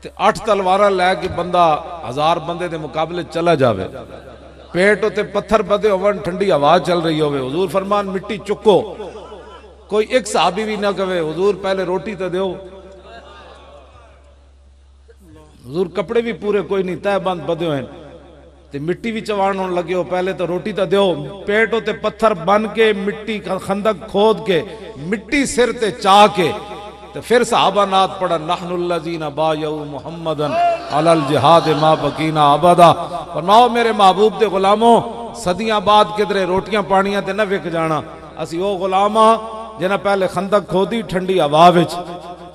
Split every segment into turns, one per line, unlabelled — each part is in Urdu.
تے 8 تلواراں لے کے بندہ 1000 بندے دے مقابلے چلا جاوے، پیٹ ہوتے پتھر بدے ہون، ٹھنڈی ہوا چل رہی ہوئے، حضور فرمان مٹی چکو، کوئی ایک صحابی بھی نہ کہے حضور پہلے روٹی تو دیو، حضور کپڑے بھی پورے کوئی نہیں، تہ بند بدے ہوئے تے مٹی بھی چوان ہون لگے ہو، پہلے تو روٹی تو دیو، پیٹ ہوتے پتھر بن کے مٹی خندق کھود کے مٹی سر تے چاہ کے تو پھر صحابہ نات پڑھا نحن الذین بایعوا محمدا علی الجہاد ما بقینا ابدا، فرماؤ میرے محبوب دے غلاموں صدیاں بعد کدرے روٹیاں پانیاں تے نہ وک جانا، اسی او غلاماں جنہاں پہلے خندق کھودی ٹھنڈی ہوا وچ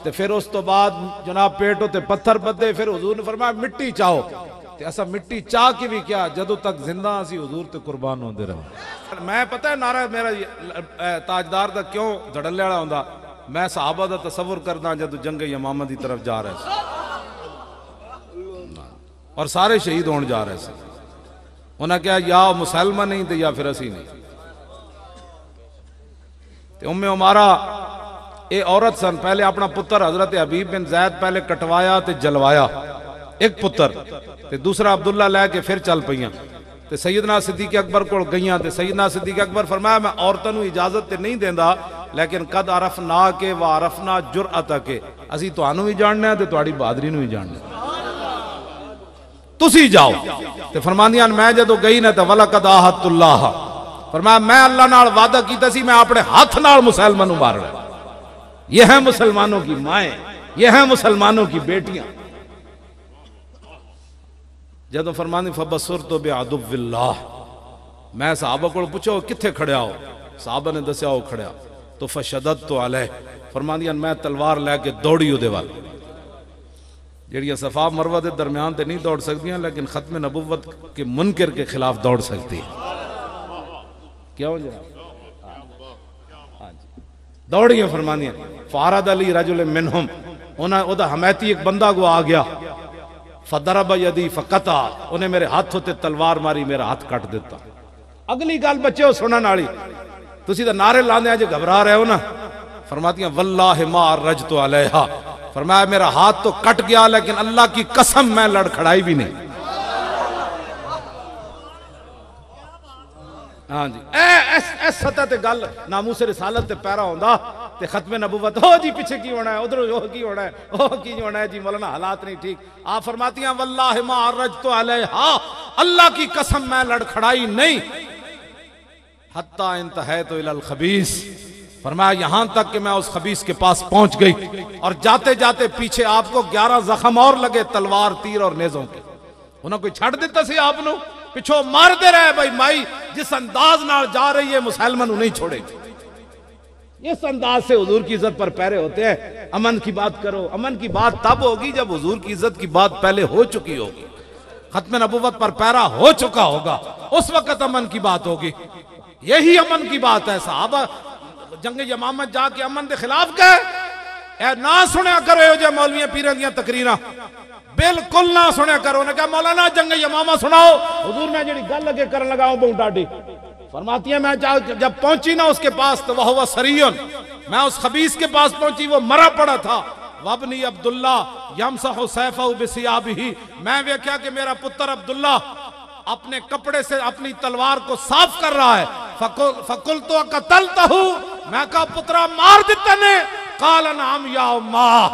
تے پھر اس تو بعد جناب پیٹوں تے پتھر بدے، پھر حضور نے فرمایا مٹی چاہو تے ایسا مٹی چاہ کی بھی کیا جدوں تک زندہ اسی حضور تے قربان ہوندے رہے۔ میں پتہ ہے نعرہ میرا تاجدار دا کیوں دھڑلے والا ہوندا، میں صحابہ دا تصور کرنا جدوں جنگ یمامہ دی طرف جا رہے سے اور سارے شہید ہون جا رہے سے، انہاں کہا یا مسلمہ نہیں تے یا پھر اسی نہیں تے ام عمارہ اے عورت سن، پہلے اپنا پتر حضرت حبیب بن زید پہلے کٹوایا تے جلوایا، ایک پتر تے دوسرا عبداللہ لے کے پھر چل پئیاں تے سیدنا صدیق اکبر کو گئیاں تے سیدنا صدیق اکبر فرمایا میں عورتوں اجازت تے نہیں دیندا، لیکن قد عرفنا کے وعرفنا جرأتک، اسی تانوں بھی جاننے ہیں تے تہاڈی بہادری نوں بھی جاننے تسی جاؤ تے فرماندیاں میں جدوں گئی نہ تے ولقد عاہدت اللہ، فرمایا میں اللہ نال وعدہ کیتا سی میں اپنے ہاتھ نال مسلمانوں نوں مارنا، یہ ہیں مسلمانوں کی مائیں، یہ ہیں مسلمانوں کی بیٹیاں۔ جدو فرمانی فبصرت بعدو اللہ، میں صحابہ کو پوچھو کتھے کھڑیا ہو، صحابہ نے دسیا ہو کھڑیا تو فشددت علیہ، فرمانیاں میں تلوار لے کے دوڑی ہو دے وال، جڑیاں صفا مروہ دے درمیان تے نہیں دوڑ سکتیاں لیکن ختم نبوت کے منکر کے خلاف دوڑ سکتی کیا ہو جائے دوڑی ہیں فرمانیاں، فارد علی رجل منہم، انہوں دا حمیتی ایک بندہ کو آ گیا، فضرب یدی فقطع، انہیں میرے ہاتھ ہوتے تلوار ماری میرا ہاتھ کٹ دیتا۔ اگلی گال بچے ہو سنن والی، تسی تو نعرے لاندے ہیں جو گھبرا رہے ہو نا، فرماتی ہیں واللہ ما رجت علیہا، فرمایا میرا ہاتھ تو کٹ گیا لیکن اللہ کی قسم میں لڑکھڑائی بھی نہیں۔ ہاں جی ایس سطح تے گل ناموس رسالت تے پیرا ہوندا تے ختم نبوت ہو جی پیچھے کی ہونا ہے، ادھر ہو کی ہونا ہے، ہو کی ہونا ہے جی مولانا حالات نہیں ٹھیک۔ آپ فرماتی ہیں واللہ ما رجت علیہا، اللہ کی قسم میں لڑکھڑائی نہیں، حتی انتہیت الی الخبیث، فرمایا یہاں تک کہ میں اس خبیث کے پاس پہنچ گئی اور جاتے جاتے پیچھے آپ کو 11 زخم اور لگے تلوار تیر اور نیزوں کے، انہوں کوئی چھڑ دیتا سی آپ نو، پچھو مار دے رہے بھائی مائی جس انداز نال جا رہی ہے مسلمان نہیں چھوڑے گی، اس انداز سے حضور کی عزت پر پیرے ہوتے ہیں۔ امن کی بات کرو، امن کی بات تب ہوگی جب حضور کی عزت کی بات پہلے ہو چکی ہوگی، ختم نبوت پر پیرا ہو چکا ہوگا، اس وقت امن کی بات ہوگی، یہی امن کی بات ہے۔ صحابہ جنگ یمامہ جا کے امن دے خلاف گئے، اے نہ سنیا کرو یہ جو مولویاں پیران دیاں تقریراں، بالکل نہ سنیا کرو، انہیں کہا مولانا جنگ یمامہ سناؤ، حضور میں جڑی گل لگے کرن لگا ہوں بہت ڈاڈی، فرماتی ہے میں جب پہنچی نا اس کے پاس تو وہ سریون، میں اس خبیث کے پاس پہنچی وہ مرا پڑا تھا، وابنی عبداللہ یمسح سیفہ بثیابہ، میں دیکھا کہ میرا پتر عبداللہ اپنے کپڑے سے اپنی تلوار کو صاف کر رہا ہے، فقلتو قتلتہو، میں کہا پترہ مار دیتے نے، قال نعم یا امہ،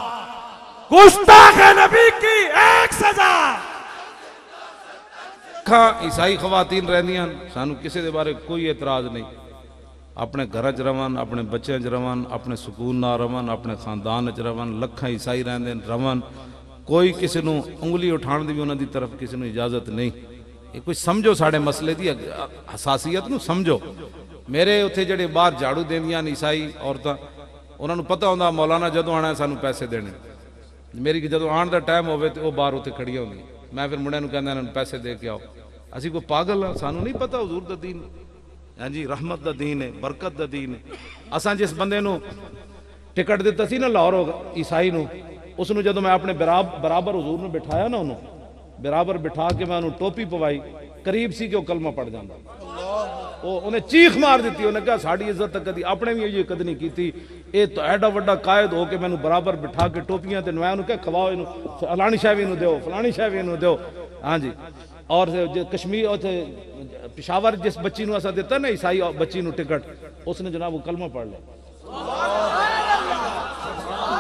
گستاخ نبی کی ایک سزا۔ عیسائی خواتین رہنیاں سانو کسی دے بارے کوئی اعتراض نہیں، اپنے گھر چ رون، اپنے بچے چ رون، اپنے سکون نہ رون، اپنے خاندان چ رون، لکھاں عیسائی رہندے رون، کوئی کسی نو انگلی اٹھان دی بھی انہاں دی طرف کسی نو اجازت نہیں۔ یہ کوئی سمجھو ساڑھے مسئلے دی حساسیت نو سمجھو۔ میرے اتھے جڑے باہر جھاڑو دیندیاں عیسائی عورتاں، انہاں نو پتہ ہوندا مولانا جدوں آنا ہے سانو پیسے دینے، میری جدوں آن دا ٹائم ہوئے تو وہ باہر اتھے کھڑیاں ہوندی، میں پھر منڈے نو کہندا انہاں نو پیسے دے کے آؤ، اسی کو پاگل ہاں، سانو نہیں پتہ حضور دا دین، ہاں جی رحمت دا دین ہے، برکت دا دین ہے۔ اساں جس بندے نو ٹکٹ دیتا سی نا لاہور عیسائی نو، اس نو جدوں میں اپنے برابر حضور نو بٹھایا نا، انہوں برابر بٹھا کے میں انہوں ٹوپی پوائی، قریب سی کہ وہ کلمہ پڑھ جاندہ، انہیں چیخ مار دیتی، انہیں کہا ساڑی عزت تک کدی اپنے بھی یہ کدی نہیں کیتی، اے تو ایڈا وڈا قائد ہو کے میں برابر بٹھا کے ٹوپیاں تے نوائے انہوں کہا کھواؤ انہوں فلانی شاہ بھی انہوں دیو فلانی شاہ بھی انہوں دیو. ہاں جی. اور کشمیر اور پشاور جس بچی نو ایسا دیتا نا عیسائی بچی نو ٹکٹ، اس نے جناب وہ کلمہ پڑھ لیا.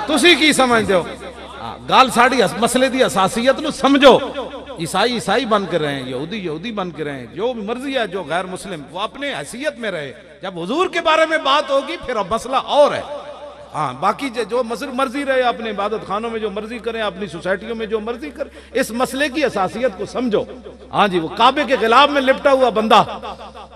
تسی کی سمجھتے ہو؟ گال ساڑی مسئلے دی اساسیت نو سمجھو. عیسائی عیسائی بن کے رہے ہیں، یہودی یہودی بن کے رہے ہیں، جو بھی مرضی ہے، جو غیر مسلم وہ اپنے حیثیت میں رہے. جب حضور کے بارے میں بات ہوگی پھر اب مسئلہ اور ہے. ہاں باقی جو مرضی رہے اپنے عبادت خانوں میں جو مرضی کریں، اپنی سوسائٹیوں میں جو مرضی کریں، اس مسئلے کی اساسیت کو سمجھو. ہاں جی. وہ کعبے کے غلاف میں لپٹا ہوا بندہ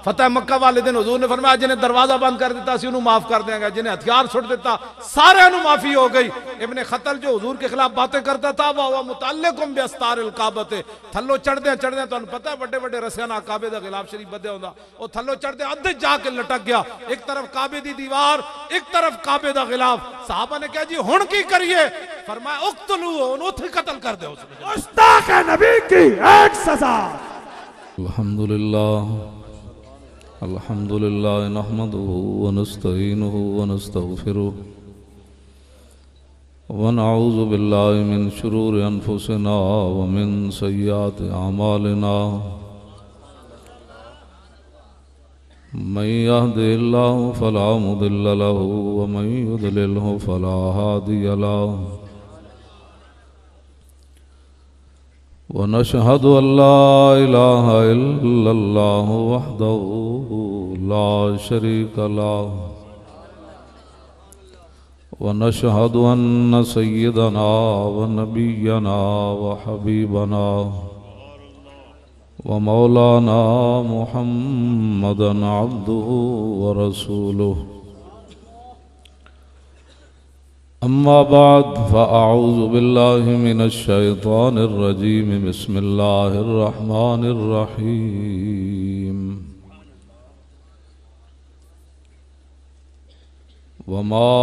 فتح مکہ والے دن حضور نے فرمایا جنہیں دروازہ بند کر دیتا سی انہوں معاف کر دیں گا، جنہیں ہتھیار چھوڑ دیتا سارے انہوں معافی ہو گئی. ابن خطل جو حضور کے خلاف باتیں کرتا تھا وہ متعلقم باستار الکعبۃ، تھلو چڑھ دیں تو انہوں پتہ ہے بڑے بڑے رسیاں نہ کعبے دا غلاف شریف بدے ہوندا، وہ تھلو چڑھ دیں ادھے جا کے لٹک گیا، ایک طرف کعبے دی دیوار ایک طرف کعبے دا غلاف. صحابہ نے کہا جی ہن کی کریے؟ فرمایا اقتلوہ، انہوں تھے قتل کر دے.
مشتاق نبی کی ایک سزا.
الحمدللہ نحمده ونستعینه ونستغفره ونعوذ باللہ من شرور انفسنا ومن سیئات اعمالنا من يهده الله فلا مضل له ومن يضلله فلا هادي له ونشهد أن لا إله إلا الله وحده لا شريك له ونشهد أن سيدنا ونبينا وحبيبنا ومولانا محمدا عبده ورسوله. أما بعد فأعوذ بالله من الشيطان الرجيم. بسم الله الرحمن الرحيم. وما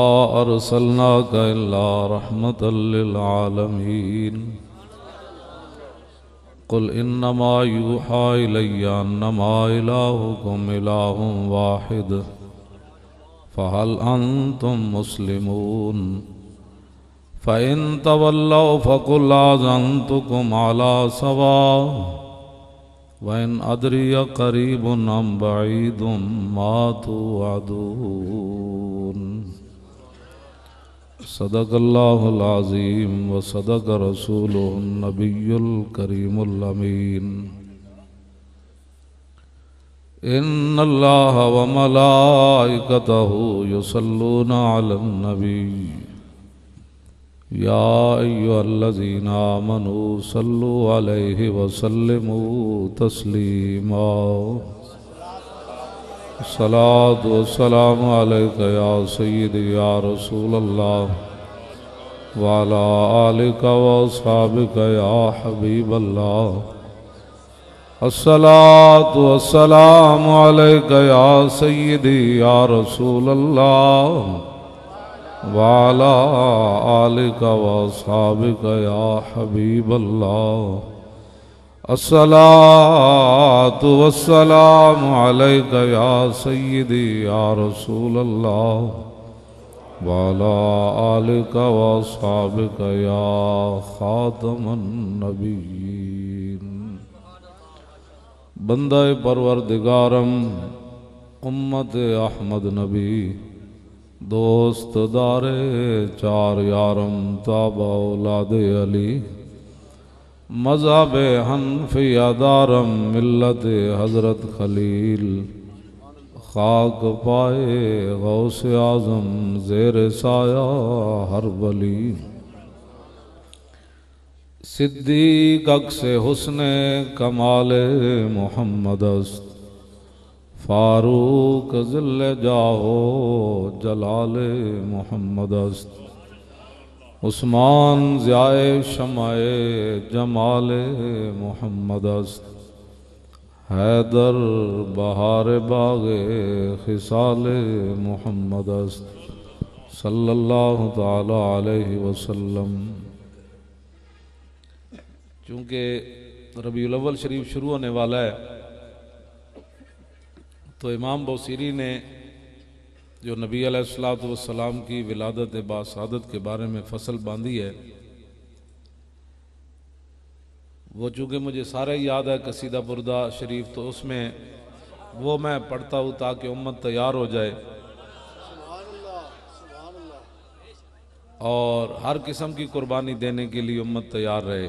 أرسلناك إلا رحمة للعالمين. قل إنما يوحى إلي أنما إلهكم إله واحد فهل أنتم مسلمون؟ فإن تولوا فقل آذنتكم على سواء وإن أدري قريب أم بعيد ما توعدون. صدق الله العظيم وصدق رسوله النبي الكريم الأمين. إن الله وملائكته يصلون على النبي يا أيها الذين آمنوا صلوا عليه وسلموا تسليما. الصلاة والسلام عليك يا سيدي يا رسول الله وعلى آلك وأصحابك يا حبيب الله. الصلاة والسلام عليك يا سيدي يا رسول الله وعلى آلك وأصحابك يا حبيب الله. الصلاة والسلام عليك يا سيدي يا رسول الله وعلى آلك وأصحابك يا خاتم النبيين. بندہ پروردگارم امت احمد نبی دوست دار چار یارم تابع اولاد علی مذہب حنفیہ دارم ملت حضرت خلیل خاک پائے غوث اعظم زیر سایہ ہر ولی. صدیق عکس حسن کمال محمد است فاروق ذل جاہو جلال محمد است. عثمان ضیاء شمع جمال محمد است. حیدر بہار باغ خصال محمد است صلی اللہ تعالی علیہ وسلم. چونکہ ربیع الاول شریف شروع ہونے والا ہے تو امام بوصیری نے جو نبی علیہ الصلوۃ والسلام کی ولادت باسعادت کے بارے میں فصل باندھی ہے، وہ چونکہ مجھے سارا یاد ہے قصیدہ بردہ شریف، تو اس میں وہ میں پڑھتا ہوں تاکہ امت تیار ہو جائے اور ہر قسم کی قربانی دینے کے لیے امت تیار رہے۔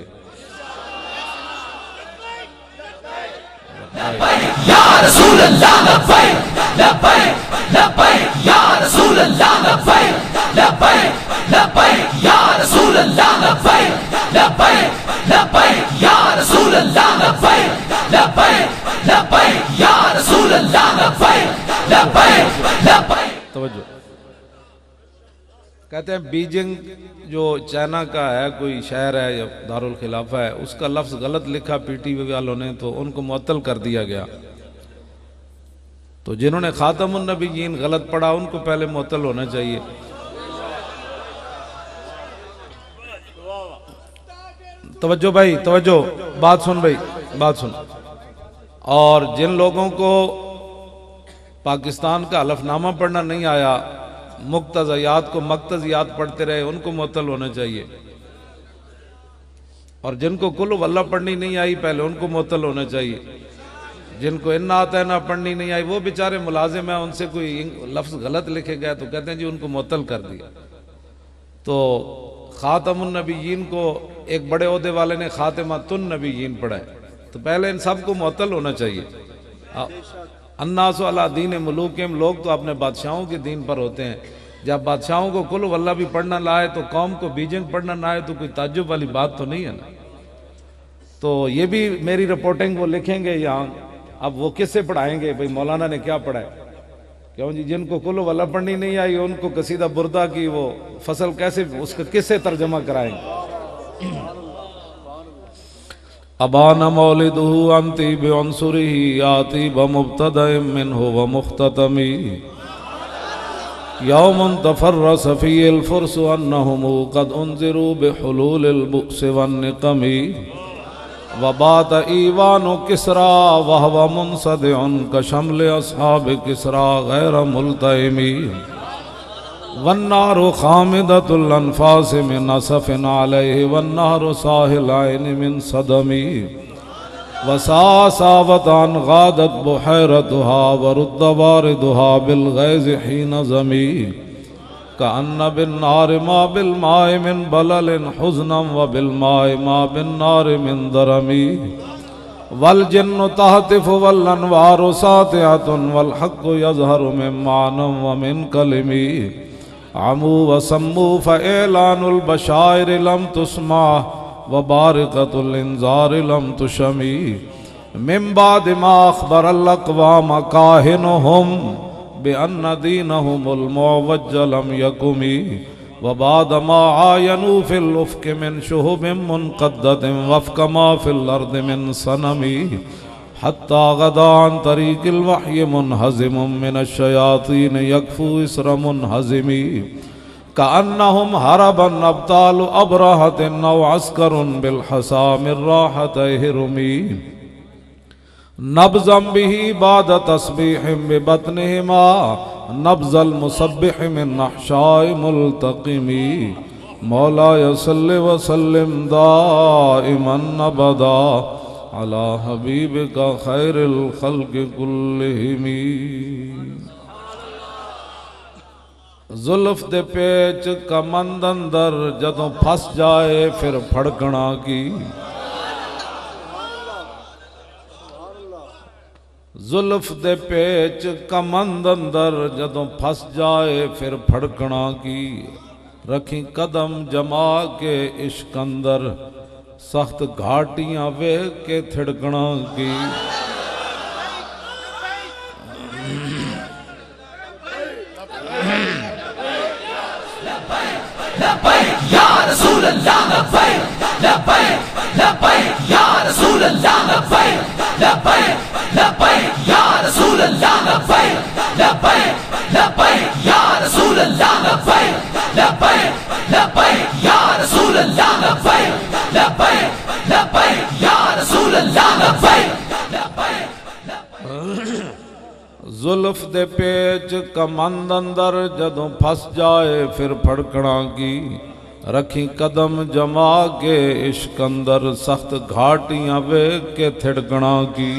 یا رسول اللہ لبیک لبیک لبیک یا رسول اللہ لبیک لبیک لبیک یا رسول اللہ لبیک لبیک لبیک یا رسول اللہ لبیک لبیک لبیک یا رسول اللہ لبیک لبیک لبیک۔
توجہ، کہتے ہیں بیجنگ جو چائنا کا ہے کوئی شہر ہے یا دارالخلافہ ہے، اس کا لفظ غلط لکھا پی ٹی وی والوں نے تو ان کو معطل کر دیا گیا۔ تو جنہوں نے خاتم النبیین غلط پڑھا ان کو پہلے معطل ہونا چاہیے۔ توجہ بھائی، توجہ، بات سن بھائی، بات سن۔ اور جن لوگوں کو پاکستان کا حلف نامہ پڑھنا نہیں آیا، مقتضیات کو مقتضیات پڑھتے رہے، ان کو معطل ہونا چاہیے۔ اور جن کو قل ہو اللہ پڑھنی نہیں آئی پہلے ان کو معطل ہونا چاہیے۔ جن کو انا اعطینہ پڑھنی نہیں آئی وہ بیچارے ملازم ہیں، ان سے کوئی لفظ غلط لکھے گئے تو کہتے ہیں جی ان کو معطل کر دیا۔ تو خاتم النبیین کو ایک بڑے عہدے والے نے خاتمۃ النبیین پڑھا ہے، تو پہلے ان سب کو معطل ہونا چاہیے۔ الناس علی دین ملوکہم، لوگ تو اپنے بادشاہوں کے دین پر ہوتے ہیں۔ جب بادشاہوں کو قل ہو اللہ بھی پڑھنا نہ آئے تو قوم کو بیجنگ پڑھنا نہ آئے تو کوئی تعجب والی بات تو نہیں ہے نا۔ تو یہ بھی میری رپورٹنگ وہ لکھیں گے یہاں، اب وہ کس سے پڑھائیں گے بھئی مولانا نے کیا پڑھا ہے؟ کیوں جی جن کو قل ہو اللہ پڑھنی نہیں آئی ان کو قصیدہ بردہ کی وہ فصل کیسے، اس کا کس سے ترجمہ کرائیں گے؟ ابان مولدہ انتی بعنصرہ آتی بمبتدأ منہ ومختتمی یوم تفرس فی الفرس انہم قد انذروا بحلول البؤس والنقم وبات ایوان کسرا وہو منصدع کشمل اصحاب کسرا غیر ملتئم والنار خامدۃ الانفاس من نصف علیہ والنار ساحل عین من صدم وساساوت عن غادت بحیرتها ورد واردها بالغیظ حین زمی کأن بالنار ما بالماء من بلل حزنا وبالماء ما بالنار من درمی والجن تہتف والانوار ساطعۃ والحق یظہر من معنی ومن کلمی عمو وسمو فاعلان البشائر لم تسمع وبارقۃ الانذار لم تشمی من بعد ما اخبر الاقوام کاہنہم بأن دینہم المعوج لم یکم وبعد ما عاینوا فی الافق من شہب منقدۃ وفق ما فی الارض من صنم حتی غدا عن طریق الوحی منہزم من الشیاطین یکفو اسر منہزم کأنہم حربا ابطال ابرہت او عسکر بالحسا من راحتہ رمی نبضا به بعد تسبیح ببطنہما نبض المسبح من نحشاء ملتقم مولا صلی وسلم دائما ابدا علی حبیبک خیر الخلق کلہم۔ زلف دے پیچ کمند اندر جدوں پھس جائے پھر پھڑکنا کی زلف دے پیچ کمند اندر جدوں پھس جائے پھر پھڑکنا کی رکھیں قدم جما کے عشق اندر سخت گھاٹیاں ویکھ کے تھڑکنا کی
لبیک یا رسول اللہ لبیک لبیک لبیک یا رسول اللہ لبیک لبیک لبیک یا رسول اللہ لبیک لبیک لبیک یا رسول اللہ لبیک لبیک لبیک یا رسول اللہ لبیک لبیک لبیک یا رسول اللہ لبیک لبیک
زلف دے پیچ کمند اندر جدوں پھس جائے پھر پھڑکنا کی رکھی قدم جما کے عشق اندر سخت گھاٹیاں ویکھ کے تھڑکنا کی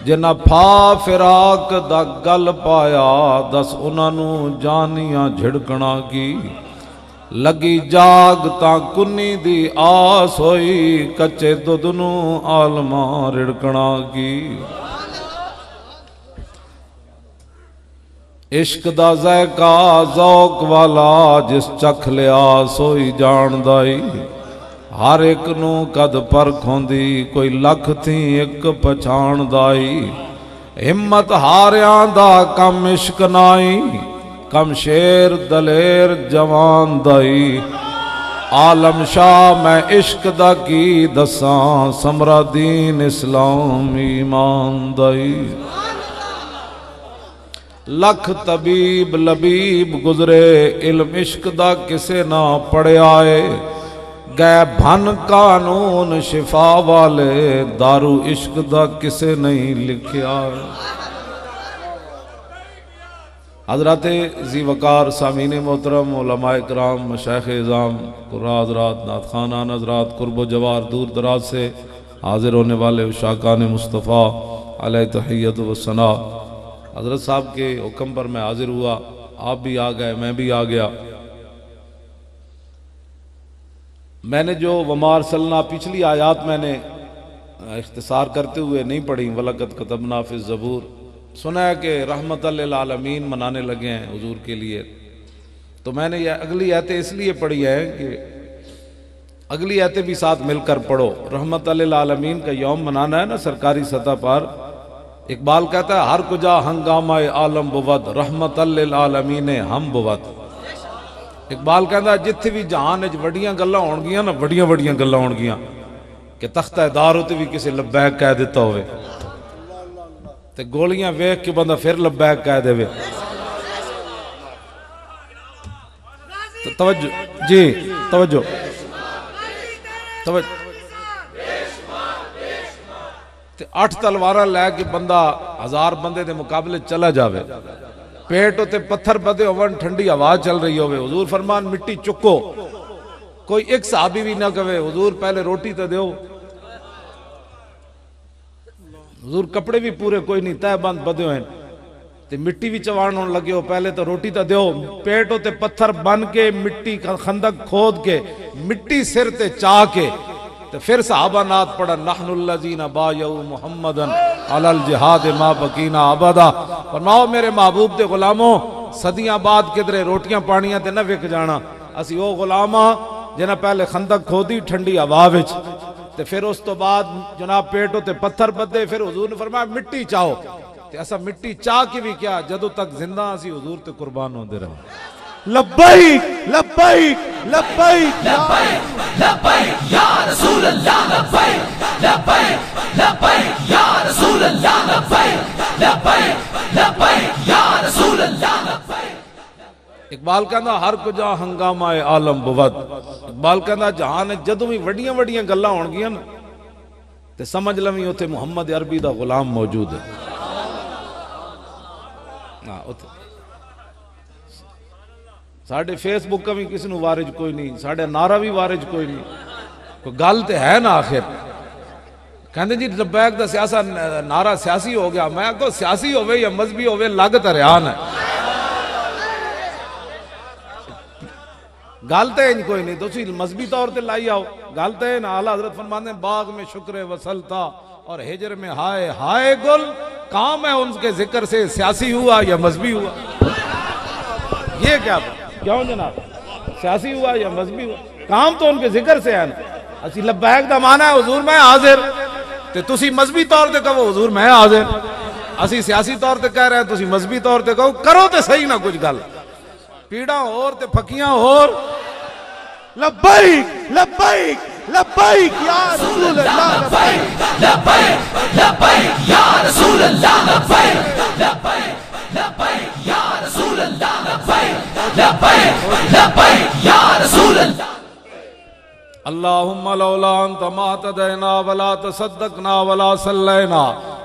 جنہ پھا فراق دا گل پایا دس انہاں نو جانیاں جھڑکنا کی لگی جاگ تاں کنی دی آس ہوئی کچے دودھ نو عالماں رڑکنا کی عشق دا ذائقہ ذوق والا جس چکھ لیا سوئی جان دائی ہر ایک نو قد پرکھ ہوندی کوئی لکھ تھی ایک پچھان دائی ہمت ہاریاں دا کم عشق نائی کم شیر دلیر جوان دائی عالم شاہ میں عشق دا کی دساں سمرا دین اسلام ایمان دائی لکھ طبیب لبیب گزرے علم عشق دا کسے نہ پڑے آئے گئے بھن قانون شفا والے دارو عشق دا کسے نہیں لکھیا حضرات ذی وقار سامعین محترم علماء کرام مشایخ اعظام قراء حضرات نعت خوانان حضرات قرب و جوار دور دراز سے حاضر ہونے والے عشاقان مصطفیٰ علیہ تحیت و ثناء حضرت صاحب کے حکم پر میں حاضر ہوا آپ بھی آ گئے میں بھی آ گیا میں نے جو وما ارسلنا پچھلی آیات میں نے اختصار کرتے ہوئے نہیں پڑھی وَلَقَدْ كَتَبْنَا فِي الزَّبُورِ سنا ہے کہ رحمت للعالمین منانے لگے ہیں حضور کے لیے تو میں نے یہ اگلی آیتیں اس لیے پڑھی ہے کہ اگلی آیتیں بھی ساتھ مل کر پڑھو رحمت للعالمین کا یوم منانا ہے نا سرکاری سطح پر اقبال کہتا ہے ہر کجا ہنگامہ عالم بود رحمت للعالمین ہم بود اقبال کہتا ہے جتھے بھی جہان اچ وڈیاں گلاں ہون گیاں نا وڈیاں وڈیاں گلاں ہون گیاں کہ تختہ دار ہوتے بھی کسی لبیک کہہ دیتا ہوئے تے گولیاں ویکھ کے بندہ پھر لبیک کہہ دے وے توجہ جی توجہ توجہ تے 8 تلواراں لے کے بندہ 1000 بندے دے مقابلے چلا جاوے پیٹ ہوتے پتھر بدے ہوون ٹھنڈی ہوا چل رہی ہوئے حضور فرمان مٹی چکو کوئی ایک صحابی بھی نہ کہے حضور پہلے روٹی تے دیو حضور کپڑے بھی پورے کوئی نہیں تہ بند بدے ہوئے تے مٹی بھی چوان ہون لگے ہو پہلے تو روٹی تے دیو پیٹ ہوتے پتھر بن کے مٹی خندق کھود کے مٹی سر تے چاہ کے تو پھر صحابہ نات پڑھا نحن الذین بایعوا محمدن علی الجہاد ما بقینا ابدا فرماؤ میرے محبوب دے غلاموں صدیاں بعد کدھرے روٹیاں پانیاں تے نہ وک جانا اسی او غلاماں جنہاں پہلے خندق کھودی ٹھنڈی ہوا وچ تے پھر اس تو بعد جناب پیٹوں تے پتھر بدے پھر حضور نے فرمایا مٹی چاہو تے ایسا مٹی چاہ کی بھی کیا جدوں تک زندہ اسی حضور تے قربان ہوندے رہو
لبیک لبیک لبیک
لبیک لبیک یا رسول اللہ لبیک لبیک لبیک یا رسول اللہ لبیک لبیک لبیک یا رسول اللہ لبیک
اقبال کہنا ہر کجا ہنگامہ عالم بود اقبال کہنا جہاں نے جدوں بھی وڈیاں وڈیاں گلاں ہون گیاں نا تے سمجھ لویں اوتھے محمد عربی دا غلام موجود ہے ہاں اوتھے ساڑھے فیس بک کا بھی کسی نو وارج کوئی نہیں ساڑھے نعرہ بھی وارج کوئی نہیں کوئی گل تے ہے نا آخر کہندے جی لبیک دا سیاسہ نعرہ سیاسی ہو گیا میں کو سیاسی ہوئے یا مذہبی ہوئے لگ تریان ہے گل تے ان کوئی نہیں تو اسی مذہبی طور تے لائی آؤ گل تے ان اعلیٰ حضرت فرماتے ہیں باغ میں شکر وصل تھا اور ہجر میں ہائے ہائے گل کام ہے ان کے ذکر سے سیاسی ہوا یا مذہبی ہوا یہ کیا کیوں جناب سیاسی ہوا یا مذہبی ہوا کام تو ان کے ذکر سے ہے نا اسی لبیک دا مانا ہے حضور میں حاضر تے تسی مذہبی طور تے کہو حضور میں حاضر اسی سیاسی طور تے کہہ رہے ہیں تسی مذہبی طور تے کہو کرو تے صحیح نہ کچھ گل پیڑاں اور تے پھکیاں اور
لبیک لبیک لبیک یا رسول اللہ
لبیک لبیک لبیک یا رسول اللہ لبیک لبیک لبیک یا رسول اللہ لبیک لبیک لبیک یا رسول اللہ
اللہم لولا انت ما تدینا ولا تصدقنا ولا صلینا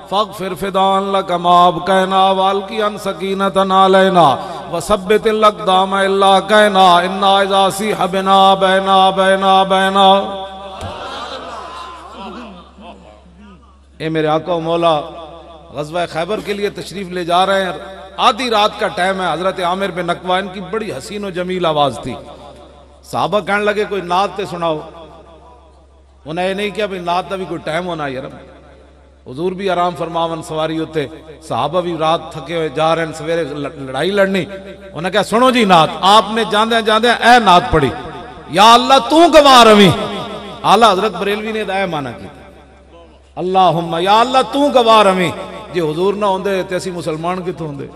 فاغفر فدان لک ما ابقینا والقی ان سکینۃ علینا وثبت الاقدام الا کینا انا اذا صیح بنا بینا اے میرے آقا و مولا غزوہ خیبر کے لیے تشریف لے جا رہے ہیں. آدھی رات کا ٹائم ہے. حضرت عامر بن نقوہ ان کی بڑی حسین و جمیل آواز تھی. صحابہ کہنے لگے کوئی نعت تے سناؤ. انہیں یہ نہیں کیا بھئی نعت دا بھی کوئی ٹائم ہونا یار. حضور بھی آرام فرماون سواری ہوتے, صحابہ بھی رات تھکے ہوئے جا رہے ہیں سویرے لڑائی لڑنی. انہیں کہا سنو جی نعت. آپ نے جاندے اے نعت پڑھی, یا اللہ تو گواہ رویں. اعلیٰ حضرت بریلوی نے اے مانا کی اللہم یا اللہ تو گواہ رویں. جی حضور نہ ہوندے تے اسی مسلمان کتھوں ہوندے.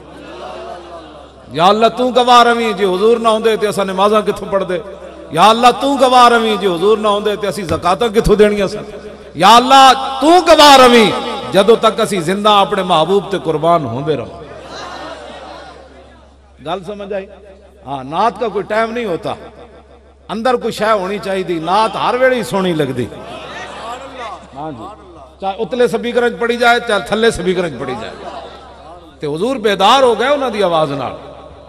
یا اللہ تو گواہ رویں, جی حضور نہ ہوندے تے اساں نمازاں کتھوں پڑھ دے. یا اللہ تو گواہ رویں, جی حضور نہ ہوندے تے اسی زکاتاں کتھوں دینیاں سن. یا اللہ تو گواہ رویں, جدوں تک اسی زندہ اپنے محبوب تے قربان ہوندے رہو. گل سمجھ آئی؟ ہاں, نعت کا کوئی ٹائم نہیں ہوتا, اندر کوئی شے ہونی چاہیے دی. نعت ہر ویلے ہی سونی لگدی. ہاں جی, چاہے اتلے سپیکر وچ پڑھی جائے چاہے تھلے سپیکر وچ پڑھی جائے. تے حضور بیدار ہو گئے انہاں دی آواز نال.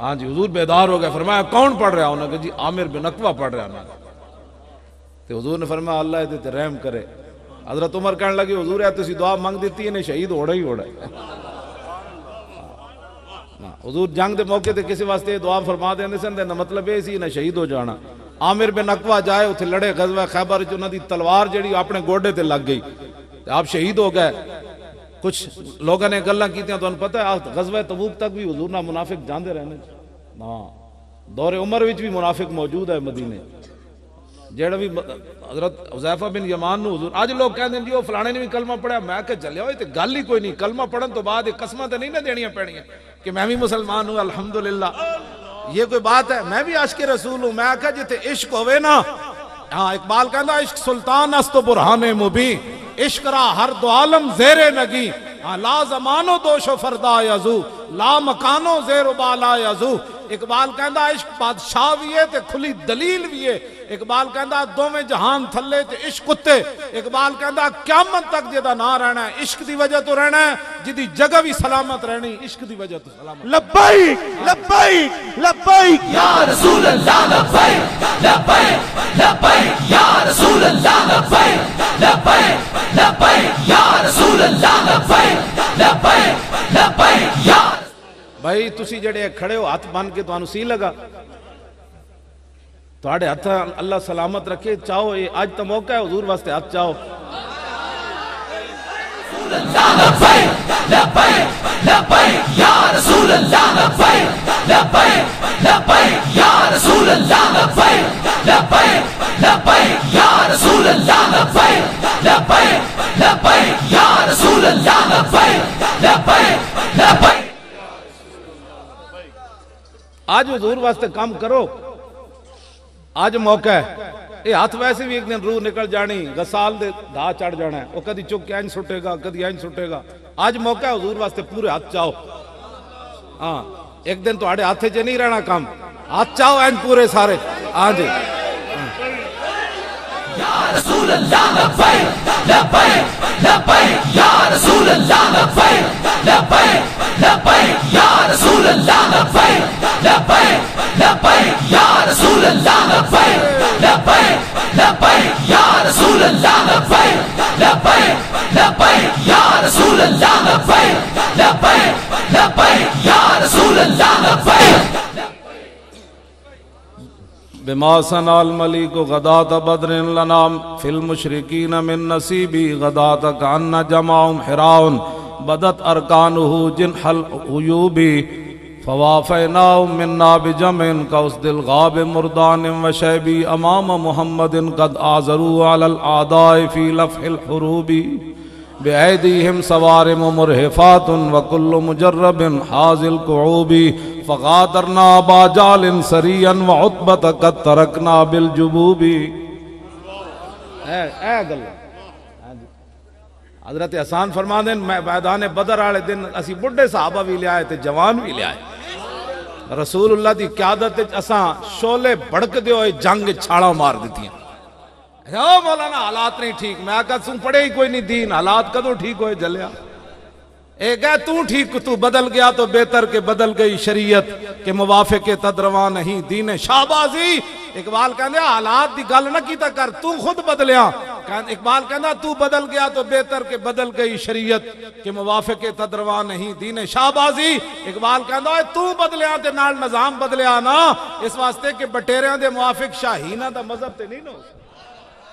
ہاں جی, حضور بیدار ہو گئے. فرمایا کون پڑھ رہا؟ انہوں نے کہا جی عامر بن نقوہ پڑھ رہا. تے حضور نے فرمایا اللہ دے تے رحم کرے. حضرت عمر کہنے لگے حضور ہے تسی دعا مانگ دیتی ہے, شہید ہوڑا ہی ہوڑا ہے. حضور جنگ دے موقع تے کسی واسطے دعا فرما دیندے سن, تے مطلب یہ سی نہ شہید ہو جانا. عامر بن نقوہ جائے اتھے لڑے غزوہ خیبر وچ, انہاں دی تلوار جڑی اپنے گوڈے تے لگ گئی, آپ شہید ہو گئے. کچھ لوگوں نے گلاں کیتیاں تو انہوں پتہ ہے غزوہ تبوک تک بھی حضور نہ منافق جاندے رہنے. ہاں, دور عمر وچ بھی منافق موجود ہے مدینے. جیڑا بھی حضرت حذیفہ بن یمان نو حضور, آج لوگ کہندے ہیں جی وہ فلانے نے بھی کلمہ پڑھا. میں کہ چلیا ہوئے تے گل ہی کوئی نہیں. کلمہ پڑھن تو بعد قسماں تے نہیں نہ دینیاں پڑنیاں کہ میں بھی مسلمان ہوں الحمدللہ. یہ کوئی بات ہے؟ میں بھی عاشق رسول ہوں. میں کہا جتے عشق ہوئے نا, ہاں اقبال کہندا عشق سلطان است و برہان مبین, عشق را ہر دو عالم زیر نگی, لا زمانو دوش و فردا یزو, لا مکانو زیر و بالا یزو. اقبال کہندا عشق بادشاہ بھی ہے تے کھلی دلیل بھی ہے. اقبال کہندا دو میں جہان تھلے تے عشق کتے. اقبال کہندا قیامت تک جدا نہ رہنا ہے عشق دی وجہ تو رہنا ہے, جدی جگہ بھی سلامت رہنی عشق دی وجہ تو سلامت.
لبیک لبیک لبیک
یا رسول اللہ لبیک لبیک لبیک یا رسول اللہ لبیک لبیک لبیک یا رسول اللہ لبیک لبیک لبیک یا.
بھائی تسی جڑے کھڑے ہو ہاتھ بن کے تانوں سی لگا, تواڈے ہاتھ اللہ سلامت رکھے. چاہو یہ آج تو موقع ہے حضور واسطے ہاتھ چاہو.
لبیک لبیک لبیک یا رسول اللہ لبیک لبیک لبیک یا رسول اللہ لبیک لبیک لبیک یا رسول اللہ لبیک لبیک لبیک یا رسول اللہ لبیک لبیک لبیک.
آج حضور واسطے کام کرو, آج موقع ہے. یہ ہاتھ ویسے بھی ایک دن روح نکل جانی, غسال دے دھا چڑھ جانا ہے, وہ کدی چک کے اینج سٹے گا کدی اینج سٹے گا. آج موقع ہے حضور واسطے پورے ہاتھ چاہو. ہاں ایک دن تو ہاتھ چ نہیں رہنا کام, ہاتھ چاہو اینج پورے سارے. ہاں جی
یا رسول اللہ لبیک لبیک لبیک یا رسول اللہ لبیک لبیک لبیک یا رسول اللہ لبیک لبیک لبیک یا رسول اللہ لبیک لبیک لبیک یا رسول اللہ لبیک لبیک لبیک یا رسول اللہ لبیک لبیک لبیک یا رسول اللہ لبیک.
بما سنا الملیک غدات بدر لنام فی المشرکین من نصیبی غدات کان جمعهم حراؤن بدت ارکانہ جنح العیوبی فوافیناهم منا بجمع کاسد الغاب مردان وشیبی امام محمد قد آزروا علی الاعداء فی لفح الحروب بأيديهم صوارم مرهفات وكل مجرب حاز الكعوب فغادرنا باجال سريا وعتبة قد تركنا بالجبوب. اے گل حضرت حسان فرما دیں میدان بدر والے دن اسی بڑھے صحابہ بھی لے آئے تے جوان بھی لے آئے. رسول اللہ دی قیادت اساں شولے بڑک دے ہوئے جنگ چھاڑا مار دیتی ہیں. مولانا حالات نہیں ٹھیک. میں کہا تم پڑھے ہی کوئی نہیں دین, حالات کدوں ٹھیک ہوئے جلیا.
ایک ہے تو ٹھیک تو بدل گیا تو بہتر کہ بدل گئی شریعت کہ موافق تدرواں نہیں دین شہبازی. اقبال کہندے حالات دی گل نہ کیتا کر تو خود بدلیا. اقبال کہندا تو بدل گیا تو بہتر کہ بدل گئی شریعت کہ موافق تدرواں نہیں دین شہبازی. اقبال کہندا تو بدلیا تے نال نظام بدلیا نا اس واسطے کہ بٹیریاں دے موافق شاہیناں دا مذہب تے نہیں نو.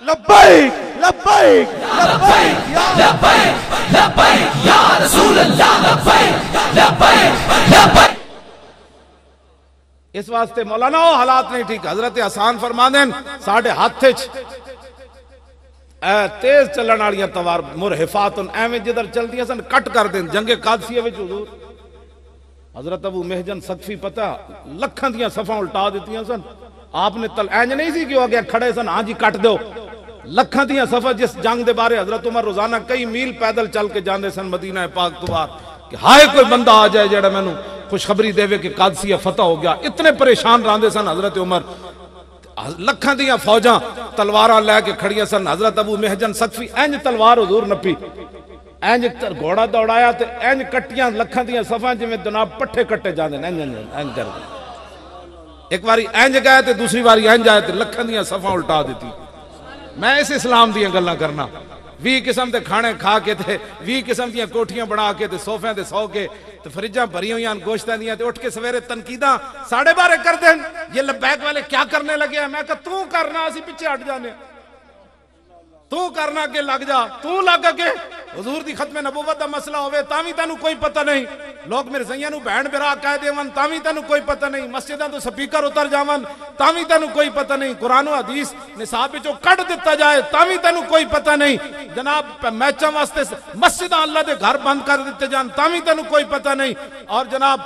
لبیک لبیک لبیک
لبیک لبیک یا رسول اللہ لبیک لبیک لبیک.
اس واسطے مولانا وہ حالات نہیں ٹھیک. حضرت حسان فرما دیں ساڑھے ہاتھ تیز چلن والیاں توار مرحفات ایویں جدھر چلدیاں سن کٹ کر دیں. جنگ قادسیہ وچ حضور حضرت ابو محجن سقفی پتہ لکھاں دیاں صفاں الٹا دیتیاں سن. آپ نے اینج نہیں سی کہ وہ اگے کھڑے سن ہاں جی کٹ دو. لکھاں دیاں صفحہ جس جنگ دے بارے حضرت عمر روزانہ کئی میل پیدل چل کے جاندے سن مدینہ پاک تو باہر کہ ہائے کوئی بندہ آ جائے جڑا مینوں خوشخبری دے کہ قادسیہ فتح ہو گیا. اتنے پریشان رہندے سن حضرت عمر. لکھاں دیاں فوجاں تلواراں لے کے کھڑیاں سن. حضرت ابو محجن سقفی اینج تلوار حضور نپی اینج گھوڑا دوڑایا تے اینج کٹیاں لکھاں دیاں صفحاں جویں جناب پٹھے کٹے جاندے اینج کر کے. ایک باری اینج گئے تے دوسری باری اینج آئے تے لکھاں دیاں صفحاں الٹا دیتی. میں اس اسلام دیاں گلاں کرنا 20 قسم دے کھانے کھا کے تے 20 قسم دیاں کوٹھیاں بنا کے تے صوفیاں تے سو کے تے فریجاں بھری ہوئیاں گوشتاں دیاں تے اٹھ کے سویرے تنقیداں 12:30 کر دیں. یہ لبیک والے کیا کرنے لگے ہیں؟ میں کہا تو کرنا اسی پیچھے ہٹ جانے. تو کرنا کہ لگ جا تو لگ کے حضور دی ختم نبوت دا مسئلہ ہوئے تاوی تینوں کوئی پتہ نہیں. لوگ میرے زیاں نو بہن برا کہہ دیون تاوی تینوں کوئی پتہ نہیں. مسجداں تو سپیکر اتر جاون تاوی تینوں کوئی پتہ نہیں. قرآن و حدیث نصاب وچوں کڈ دتا جائے تاوی تینوں کوئی پتہ نہیں. جناب میچاں واسطے مسجداں اللہ دے گھر بند کر دیتے جان تاوی تینوں کوئی پتہ نہیں. اور جناب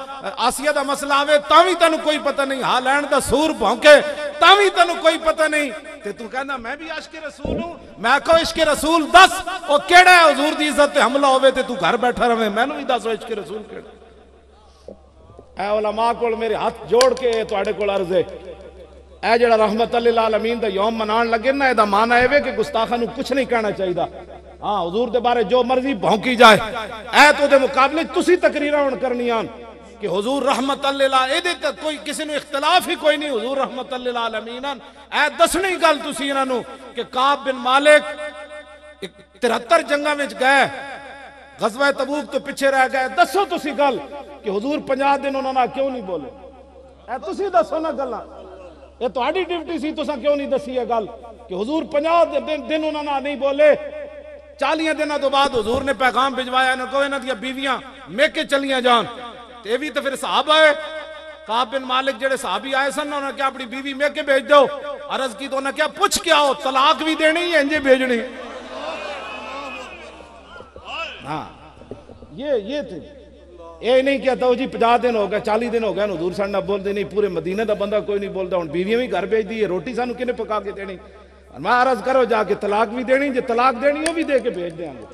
آسیہ دا مسئلہ آوے تاوی تینوں کوئی پتہ نہیں. ہالینڈ دا سور بھونکے تاوی تینوں کوئی پتہ نہیں. تے تو کہنا میں بھی عاشق رسول ہوں. میں کہو عشق رسول دس او کیڑا ہے حضور دی عزت تے حملہ ہوئے تے تو گھر بیٹھا رہے. میں نو بھی دس عشق رسول کیڑا. اے علماء کول میرے ہاتھ جوڑ کے تواڈے کول عرض ہے اے جڑا رحمت للعالمین دا یوم منان لگے نا اے دا معنی اے کہ گستاخاں نو کچھ نہیں کہنا چاہیے. ہاں حضور دے بارے جو مرضی بھونکی جائے اے تو دے مقابلے تسی تقریراں ہن کرنیاں کہ حضور رحمت اللہ اے دے کوئی کسی نو اختلاف ہی کوئی نہیں. حضور رحمت للعالمین اے دسنی گل تسی انہاں نو کہ کعب بن مالک 73 جنگاں وچ گئے غزوہ تبوک تو پیچھے رہ گئے. دسو تسی گل کہ حضور 50 دن انہاں نال کیوں نہیں بولے. اے تسی دسو نا گلاں یہ تہاڈی ڈیوٹی سی تساں کیوں نہیں دسی ہے گل کہ حضور 50 دن انہاں نال نہیں بولے. 40 دنوں تو بعد حضور نے پیغام بھجوایا انہاں کو انہاں دیاں بیویاں میکے چلیاں جان. تے بھی تو پھر صحابہ ہے کعب بن مالک جڑے صحابی آئے سن انہوں نے کیا اپنی بیوی میکے بھیج دو. عرض کی تو انہوں نے کیا پوچھ کیا ہو طلاق بھی دینی ہے انجے بھیجنی. ہاں یہ تھے یہ نہیں کیا تھا جی 50 دن ہو گئے 40 دن ہو گئے حضور سن بول دے نہیں. پورے مدینے دا بندہ کوئی نہیں بولتا. ہوں بیویاں بھی گھر بھیج دی ہے روٹی سانو کنے پکا کے دینی. میں عرض کرو جا کے طلاق بھی دینی جے طلاق دینی وہ بھی دے کے بھیج دیں گے.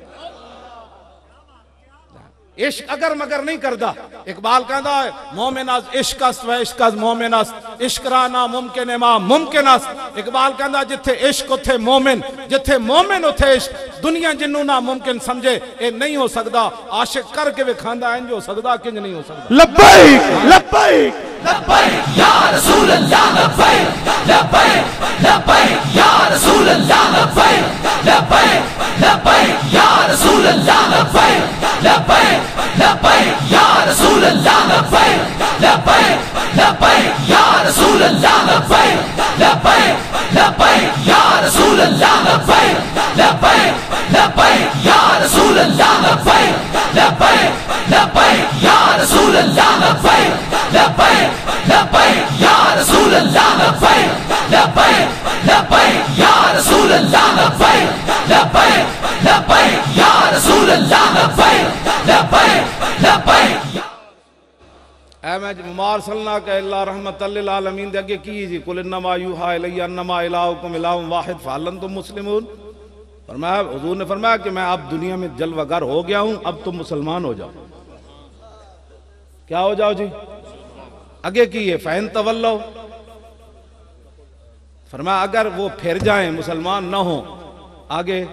عشق اگر مگر نہیں کردا. اقبال کہندا ہے مومن از عشق است و عشق از مومن است عشق را ناممکن ما ممکن است. اقبال کہندا جتھے عشق اتھے مومن جتھے مومن اتھے عشق. دنیا جنوں ناممکن سمجھے اے نہیں ہو سکدا. عاشق کر کے وکھاندا انج ہو سکدا کنج نہیں ہو سکدا.
لبیک لبیک
لبیک یا رسول اللہ لبیک لبیک لبیک یا رسول اللہ لبیک لبیک لبیک یا رسول اللہ لبیک لبیک لبیک یا رسول اللہ لبیک لبیک لبیک یا رسول اللہ لبیک لبیک لبیک یا رسول اللہ لبیک لبیک لبیک یا رسول اللہ لبیک لبیک لبیک یا رسول اللہ لبیک لبیک لبیک یا رسول اللہ لبیک لبیک لبیک یا رسول اللہ لبیک لبیک لبیک یا رسول اللہ لبیک لبیک لبیک.
اے میں ممار صلنا کہ اللہ رحمت للعالمین دے اگے کی جی قل انما یوحا الی انما الہکم الہ واحد فہل انتم مسلمون. فرمایا حضور نے فرمایا کہ میں اب دنیا میں جلوہ گر ہو گیا ہوں اب تم مسلمان ہو جاؤ. کیا ہو جاؤ جی اگے کی ہے فَإِن تَوَلَّوْا. فرمایا اگر وہ پھر جائیں مسلمان نہ ہوں آگے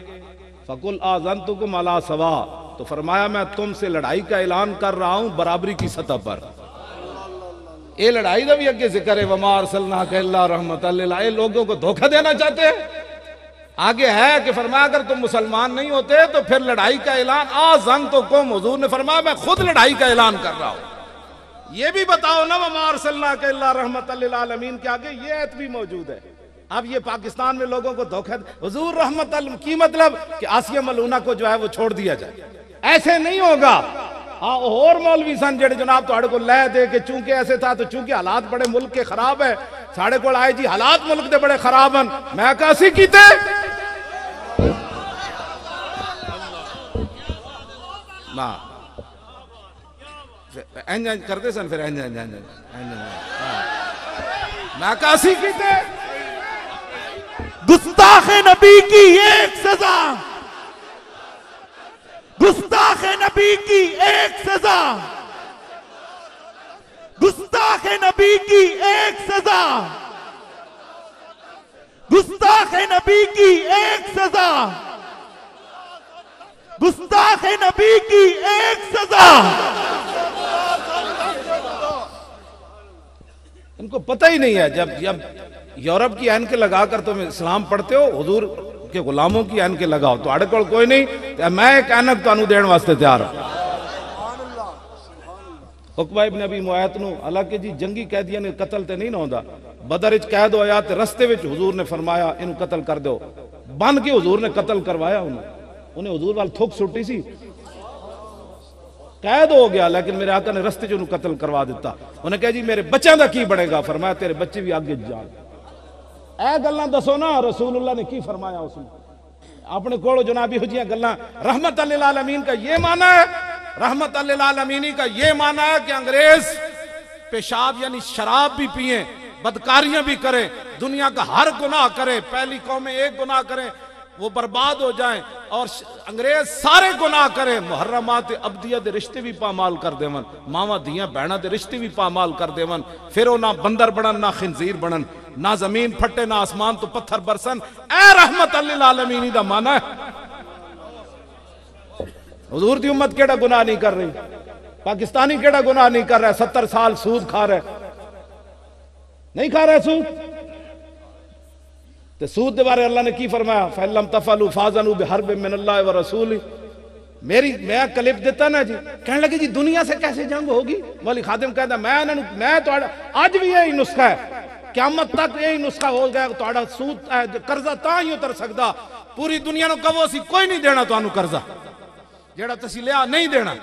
فَقُلْ آذَنْتُكُمْ عَلَىٰ سَوَاءٍ تو فرمایا میں تم سے لڑائی کا اعلان کر رہا ہوں برابری کی سطح پر. یہ لڑائی کا بھی اگے ذکر ہے وما ارسلناک الا رحمۃ للعالمین. یہ لوگوں کو دھوکہ دینا چاہتے ہیں. آگے ہے کہ فرمایا اگر تم مسلمان نہیں ہوتے تو پھر لڑائی کا اعلان زنگ تو قوم. حضور نے فرمایا میں خود لڑائی کا اعلان کر رہا ہوں. یہ بھی بتاؤ نا وما ارسلناک الا رحمۃ للعالمین کے آگے یہ ایت بھی موجود ہے. اب یہ پاکستان میں لوگوں کو دھوکہ حضور رحمت کی مطلب کہ آسیہ ملونہ کو جو ہے وہ چھوڑ دیا جائے. ایسے نہیں ہوگا. اور مولوی سن جڑے جناب تو کو لے دے کہ چونکہ ایسے تھا تو چونکہ حالات بڑے ملک کے خراب ہے ساڑھے کو آئے جی حالات ملک دے بڑے خراب ہیں میں کاسی کیتے نا انج کرتے سن پھر انج میں کاسی کیتے.
گستاخ نبی کی ایک سزا, گستاخ نبی کی ایک سزا, گستاخ نبی کی ایک سزا, گستاخ نبی کی ایک سزا, گستاخ نبی کی ایک سزا.
ان کو پتہ ہی نہیں ہے. جب یورپ کی اینکیں لگا کر تم اسلام پڑھتے ہو حضور کے غلاموں کی اینکیں لگاؤ تو آڑے کول کوئی نہیں میں ایک اینک تو انو دین واسطے تیار ہوں. عقبہ ابن ابی معیط نو حالانکہ جی جنگی قیدیاں نے قتل تے نہیں نہ ہوندا بدر وچ قید ہویا تے رستے وچ حضور نے فرمایا انو قتل کر دو بن کے حضور نے قتل کروایا انہیں حضور وال تھوک سٹی سی قید ہو گیا لیکن میرے آقا نے رستے جو انہوں قتل کروا دیتا. انہیں کہا جی میرے بچوں دا کی بڑھے گا فرمایا تیرے بچے بھی آگے جان. اے گلنا دسو نا رسول اللہ نے کی فرمایا اس نے اپنے کوڑو جنابی حجیاں گلنا. رحمت للعالمین کا یہ معنی ہے رحمت للعالمینی کا یہ معنی ہے کہ انگریز پیشاب یعنی شراب بھی پئیں بدکاریاں بھی کریں دنیا کا ہر گناہ کریں پہلی قومیں ایک گناہ کریں وہ برباد ہو جائیں اور انگریز سارے گناہ کریں محرمات ابدیہ دے رشتے بھی پامال کر دے من ماما دیاں بہنا دے رشتے بھی پامال کر دے من پھر وہ نہ بندر بڑھن نہ خنزیر بڑھن نہ زمین پھٹے نہ آسمان تو پتھر برسن. اے رحمت للعالمین دا مانا ہے حضور دی امت کیڑا گناہ نہیں کر رہی پاکستانی کیڑا گناہ نہیں کر رہا 70 سال سود کھا رہے نہیں کھا رہے سود تو سود دے بارے اللہ نے کی فرمایا فَإِلَّمْ تَفْعَلُوا فَأَذَنُوا بِحَرْبٍ مِّنَ اللَّهِ وَرَسُولِهِ میں کلپ دیتا نا جی کہنے لگے جی دنیا سے کیسے جنگ ہوگی مولی خادم کہتا میں تو آج بھی یہی نسخہ ہے قیامت تک یہی نسخہ ہو گیا تو سود قرضہ تاں ہی اتر سکتا پوری دنیا نو کہو اسی کوئی نہیں دینا تو انو قرضہ جیڑا تسی لیا نہیں دینا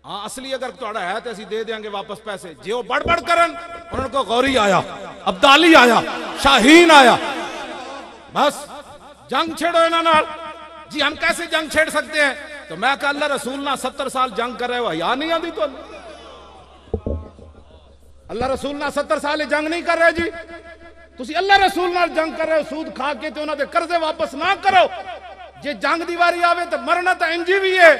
ہاں اصلی اگر توڑا ہے تو اسی دے دیں گے واپس پیسے جی وہ بڑھ بڑھ کرن انہوں کو غوری آیا عبدالی آیا شاہین آیا بس جنگ چھیڑو انہوں نے جی ہم کیسے جنگ چھیڑ سکتے ہیں تو میں کہا اللہ رسول نہ 70 سال جنگ کر رہے ہو یا نہیں آدھی تو اللہ رسول نہ 70 سال جنگ نہیں کر رہے جی تسی اللہ رسول نہ جنگ کر رہے ہو سود کھا کے تو انہوں نے قرضے واپس نہ کرو جے جنگ دیواری آوے تو مرنا تو انجی بھی ہے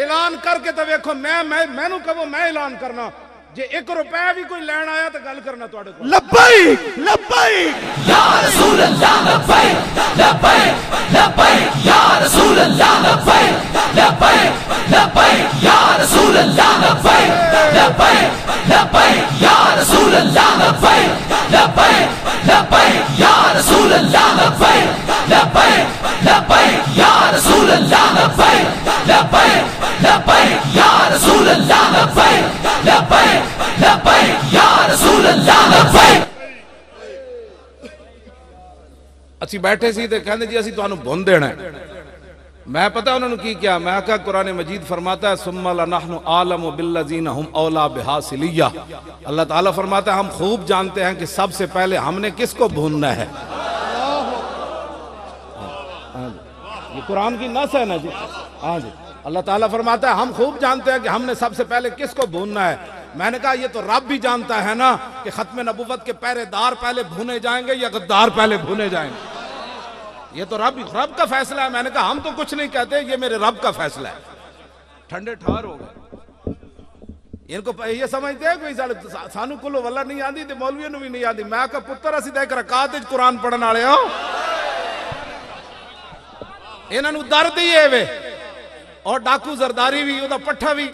اعلان کر کے تو ویکھو میں نو کہو میں اعلان کرنا جے 1 روپے بھی کوئی لین آیا تو گل کرنا توڑے کو
لبیک لبیک
یا رسول اللہ لبیک لبیک لبیک یا رسول اللہ لبیک لبیک لبیک یا رسول اللہ لبیک لبیک لبیک یا رسول اللہ لبیک لبیک لبیک یا رسول اللہ لبیک لبیک لبیک یا رسول اللہ لبیک لبیک لبیک یا رسول اللہ لبیک لبیک لبیک یا رسول اللہ لبیک.
اسی بیٹھے سی تے کہندے جی اسی تو انو بھون دینا ہے میں پتہ انہوں نے کی کیا میں کہا قرآن مجید فرماتا ہے ثم لنحن عالم بالذین ہم اولا بحاصلیہ اللہ تعالیٰ فرماتا ہے ہم خوب جانتے ہیں کہ سب سے پہلے ہم نے کس کو بھوننا ہے یہ قرآن کی نص ہے نا جی ہاں جی اللہ تعالیٰ فرماتا ہے ہم خوب جانتے ہیں کہ ہم نے سب سے پہلے کس کو بھوننا ہے میں نے کہا یہ تو رب بھی جانتا ہے نا کہ ختم نبوت کے پہرے دار پہلے بھونے جائیں گے یا غدار پہلے بھونے جائیں گے یہ تو رب کا فیصلہ ہے میں نے کہا ہم تو کچھ نہیں کہتے یہ میرے رب کا فیصلہ ہے ٹھنڈے ٹھار ہو گئے ان کو یہ سمجھتے ہیں کوئی سانو کلو واللہ نہیں آندی تے مولویوں نو بھی نہیں آندی میں کہا پتر اسی تے ایک رکعت وچ قرآن پڑھن والے ہو انہاں نو درد ہی ہے وے
اور ڈاکو زرداری بھی وہ پٹھا بھی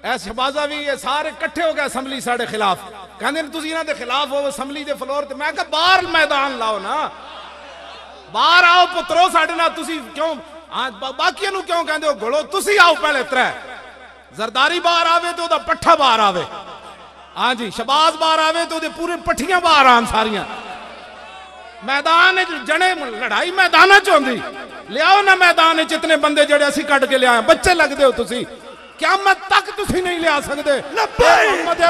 ایس شبازہ بھی یہ سارے کٹھے ہو گئے اسمبلی ساڑے خلاف کہنے تسی انہاں دے خلاف ہو اسمبلی دے فلور تے میں کہا باہر میدان لاؤ نا باہر آؤ پترو ساڑے نا تسی کیوں باقیاں نو کیوں کہندے ہو گھڑو تسی آؤ پہلے ترے زرداری باہر آوے تو دا پٹھا باہر آوے ہاں جی شباز باہر آوے تو دے پورے پٹھیاں باہر آن ساریاں میدان جنے لڑائی میدانہ چوندی لے آؤ نا میدان جتنے بندے جڑے اسی کٹ کے لے آئے بچے لگ دے ہو تسی قیامت تک تسی نہیں لے آ سکتے
لبیک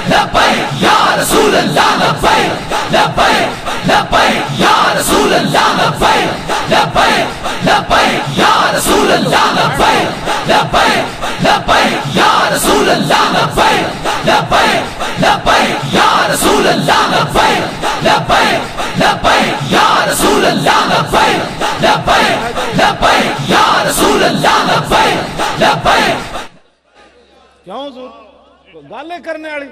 لبیک یا رسول اللہ لبیک لبیک لبیک یا رسول اللہ لبیک لبیک لبیک یا رسول اللہ لبیک لبیک لبیک یا رسول اللہ لبیک لبیک لبیک یا رسول اللہ لبیک لبیک لبیک یا رسول اللہ لبیک لبیک لبیک یا رسول اللہ لبیک لبیک
کیوں حضور گالے کرنے والی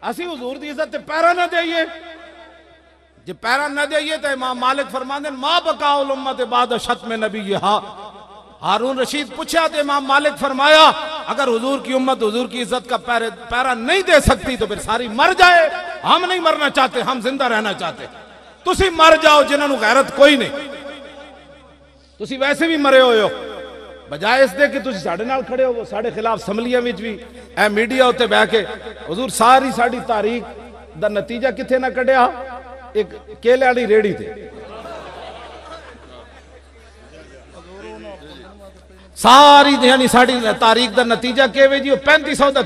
اسی حضور دی عزت تے پیرا نہ دئیے جے پیرا نہ دئیے تو امام مالک فرماندے ما بقاء الامت بعد شتم نبیہا ہارون رشید پوچھا تو امام مالک فرمایا اگر حضور کی امت حضور کی عزت کا پیرا نہیں دے سکتی تو پھر ساری مر جائے ہم نہیں مرنا چاہتے ہم زندہ رہنا چاہتے تسی مر جاؤ جنہوں غیرت کوئی نہیں تسی ویسے بھی مرے ہوئے ہو بجائے اس دے کہ تسی ساڑھے نال کھڑے ہو وہ ساڑھے خلاف سملیاں وچ بھی اے میڈیا ہوتے بہ کے حضور ساری ساڑھی تاریخ دا نتیجہ کتھے نہ کڈیا ایک کیلے والی ریڑھی تے ساری یعنی ساڑھی تاریخ دا نتیجہ کیوے جی 3500 دا